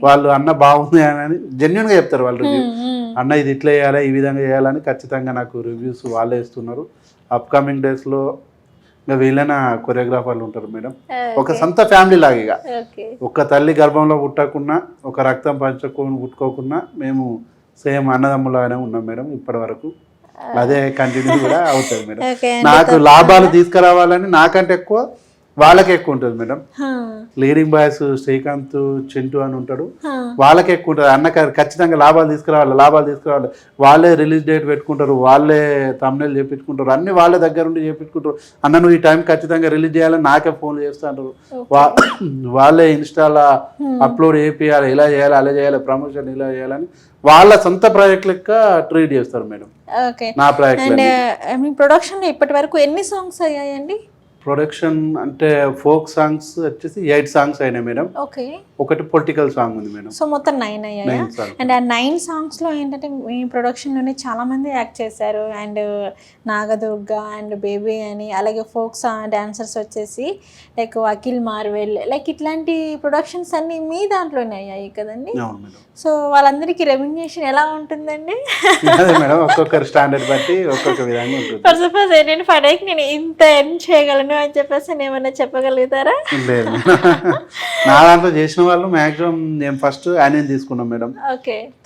B: వాళ్ళు అన్న బాగుంది అని జెన్యున్ గా చెప్తారు వాళ్ళు రివ్యూ, అన్న ఇది ఇట్లా చేయాలి ఈ విధంగా చేయాలని ఖచ్చితంగా నాకు రివ్యూస్ వాళ్ళే ఇస్తున్నారు. అప్కమింగ్ డేస్ లో ఇంకా వీళ్ళైనా కొరియోగ్రాఫర్లు ఉంటారు మేడం, ఒక సొంత ఫ్యామిలీ లాగా. ఇక ఒక తల్లి గర్భంలో పుట్టకున్నా, ఒక రక్తం పంచుకొని పుట్టుకోకున్నా మేము సేమ్ అన్నదమ్ములాగానే ఉన్నాం మేడం ఇప్పటి వరకు. అదే కంటిన్యూ కూడా అవుతుంది మేడం. నాకు లాభాలు తీసుకురావాలని నాకంటే ఎక్కువ వాళ్ళకి ఎక్కువ ఉంటుంది madam. Leading boys Srikanth, Chintu అని ఉంటాడు, వాళ్ళకి ఎక్కువ ఉంటుంది. అన్న ఖచ్చితంగా లాభాలు తీసుకురావాలి. వాళ్ళే రిలీజ్ డేట్ పెట్టుకుంటారు, వాళ్ళే thumbnail చేపించుకుంటారు, అన్ని వాళ్ళ దగ్గర ఉండి చేపించుకుంటారు. అన్న నువ్వు ఈ టైం ఖచ్చితంగా రిలీజ్ చేయాలని నాకే ఫోన్లు చేస్తుంటారు. వాళ్ళే ఇన్స్టాలో అప్లోడ్ చేయాలి, ఇలా చేయాలి అలా చేయాలి, ప్రమోషన్ ఇలా చేయాలని వాళ్ళ సొంత ప్రాజెక్ట్ లెక్క ట్రీట్ చేస్తారు మేడం నా ప్రాజెక్ట్.
A: మీ ప్రొడక్షన్ ఇప్పటి వరకు ఎన్ని సాంగ్స్ అయ్యాయండి?
B: ప్రొడక్షన్ అంటే ఫోక్ సాంగ్స్ వచ్చేసి 8 సాంగ్స్ అయినాయి మేడం.
A: ఓకే,
B: ఒకటి పొలిటికల్ సాంగ్ ఉంది మేడం.
A: సో మొత్తం 9 అయ్యాయి. అండ్ ఆ 9 సాంగ్స్ లో ఏంటంటే మీ ప్రొడక్షన్ లోనే చాలా మంది యాక్ట్ చేశారు, అండ్ నాగదుర్గ అండ్ బేబీ అని, అలాగే ఫోక్ డాన్సర్స్ వచ్చేసి లైక్ అఖిల్ మార్వెల్, లైక్ ఇట్లాంటి ప్రొడక్షన్స్ అన్ని మీ దాంట్లోనే అయ్యాయి కదండి. సో వాళ్ళందరికీ రెమ్యునరేషన్ ఎలా ఉంటుందండి?
B: మేడం ఒక్కొక్కరు స్టాండర్డ్ బట్టి ఒక్కొక్క విధంగా ఉంటుంది.
A: ఫర్ సపోజ్ ఏంటంటే ఫైనల్కి నేను ఇంత ఎర్న్ చేయగలను అని చెప్పేసి ఏమన్నా చెప్పగలుగుతారా?
B: లేదు, నా దాంట్లో చేసిన వాళ్ళు మాక్సిమం నేను ఫస్ట్ యానియన్ తీసుకున్నాం మేడం,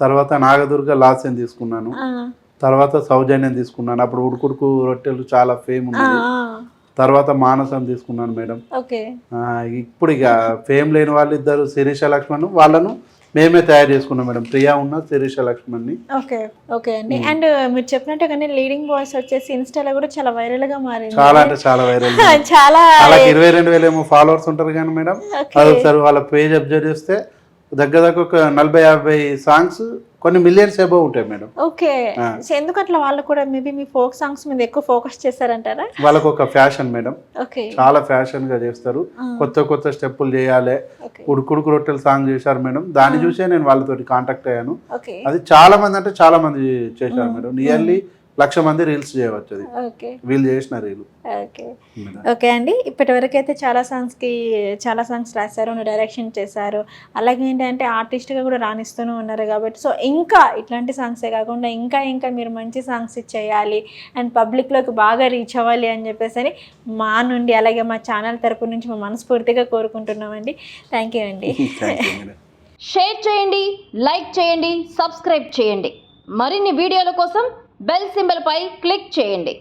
B: తర్వాత నాగదుర్గ లాసెన్ తీసుకున్నాను, తర్వాత సౌజన్యం తీసుకున్నాను. అప్పుడు ఉడుకుడుకు రొట్టెలు చాలా ఫేమ్ ఉంది. తర్వాత మానసం తీసుకున్నాను మేడం. ఇప్పుడు ఇక ఫేమ్ లేని వాళ్ళు ఇద్దరు శిరీష లక్ష్మణ్, వాళ్ళను మేమే తయారు చేసుకున్నాం మేడం, ప్రియా ఉన్న శిరీష లక్ష్మణ్ ని.
A: ఓకే అండి. అండ్ మీరు చెప్పినట్టుగానే లీడింగ్ బాయ్స్ వచ్చేసి ఇన్స్టాలో కూడా చాలా వైరల్ గా మారింది.
B: చాలా అంటే చాలా వైరల్.
A: చాలా
B: 22,000 ఏమో ఫాలోవర్స్ ఉంటారు కానీ మేడం, అది ఒకసారి వాళ్ళ పేజ్ అబ్జర్వ్ చేస్తే దగ్గర ఒక 40-50 సాంగ్స్ కొన్ని మిలియన్స్ అబౌవ్ ఉంటాయి మేడం.
A: ఓకే, ఎందుకు అట్లా? వాళ్ళు కూడా మేబీ మీ ఫోక్ సాంగ్స్ మీద ఎక్కువ ఫోకస్ చేస్తారంటారా?
B: వాళ్ళకు ఒక ఫ్యాషన్ మేడం, చాలా ఫ్యాషన్ గా చేస్తారు, కొత్త స్టెప్పులు చేయాలి. ఉడుకుడుకు రొట్టెలు సాంగ్ చేశారు మేడం, దాన్ని చూసే నేను వాళ్ళతో కాంటాక్ట్ అయ్యాను. అది చాలా మంది అంటే చాలా మంది చేశారు మేడం. నియర్లీ 1,00,000 మంది రీల్స్ చేయవచ్చు. అది
A: ఓకే
B: వీళ్ళు చేసిన రీల్.
A: ఓకే ఓకే అండి. ఇప్పటివరకు అయితే చాలా సాంగ్స్ రాశారు, డైరెక్షన్ చేశారు. అలాగే ఏంటంటే ఆర్టిస్ట్గా కూడా రాణిస్తూనే ఉన్నారు కాబట్టి సో ఇంకా ఇట్లాంటి సాంగ్సే కాకుండా ఇంకా ఇంకా మీరు మంచి సాంగ్స్ చేయాలి అండ్ పబ్లిక్లోకి బాగా రీచ్ అవ్వాలి అని చెప్పేసి అని మా నుండి అలాగే మా ఛానల్ తరపు నుంచి మేము మనస్ఫూర్తిగా కోరుకుంటున్నామండి. థ్యాంక్ యూ అండి.
C: షేర్ చేయండి, లైక్ చేయండి, సబ్స్క్రైబ్ చేయండి. మరిన్ని వీడియోల కోసం బెల్ సింబల్ పై క్లిక్ చేయండి.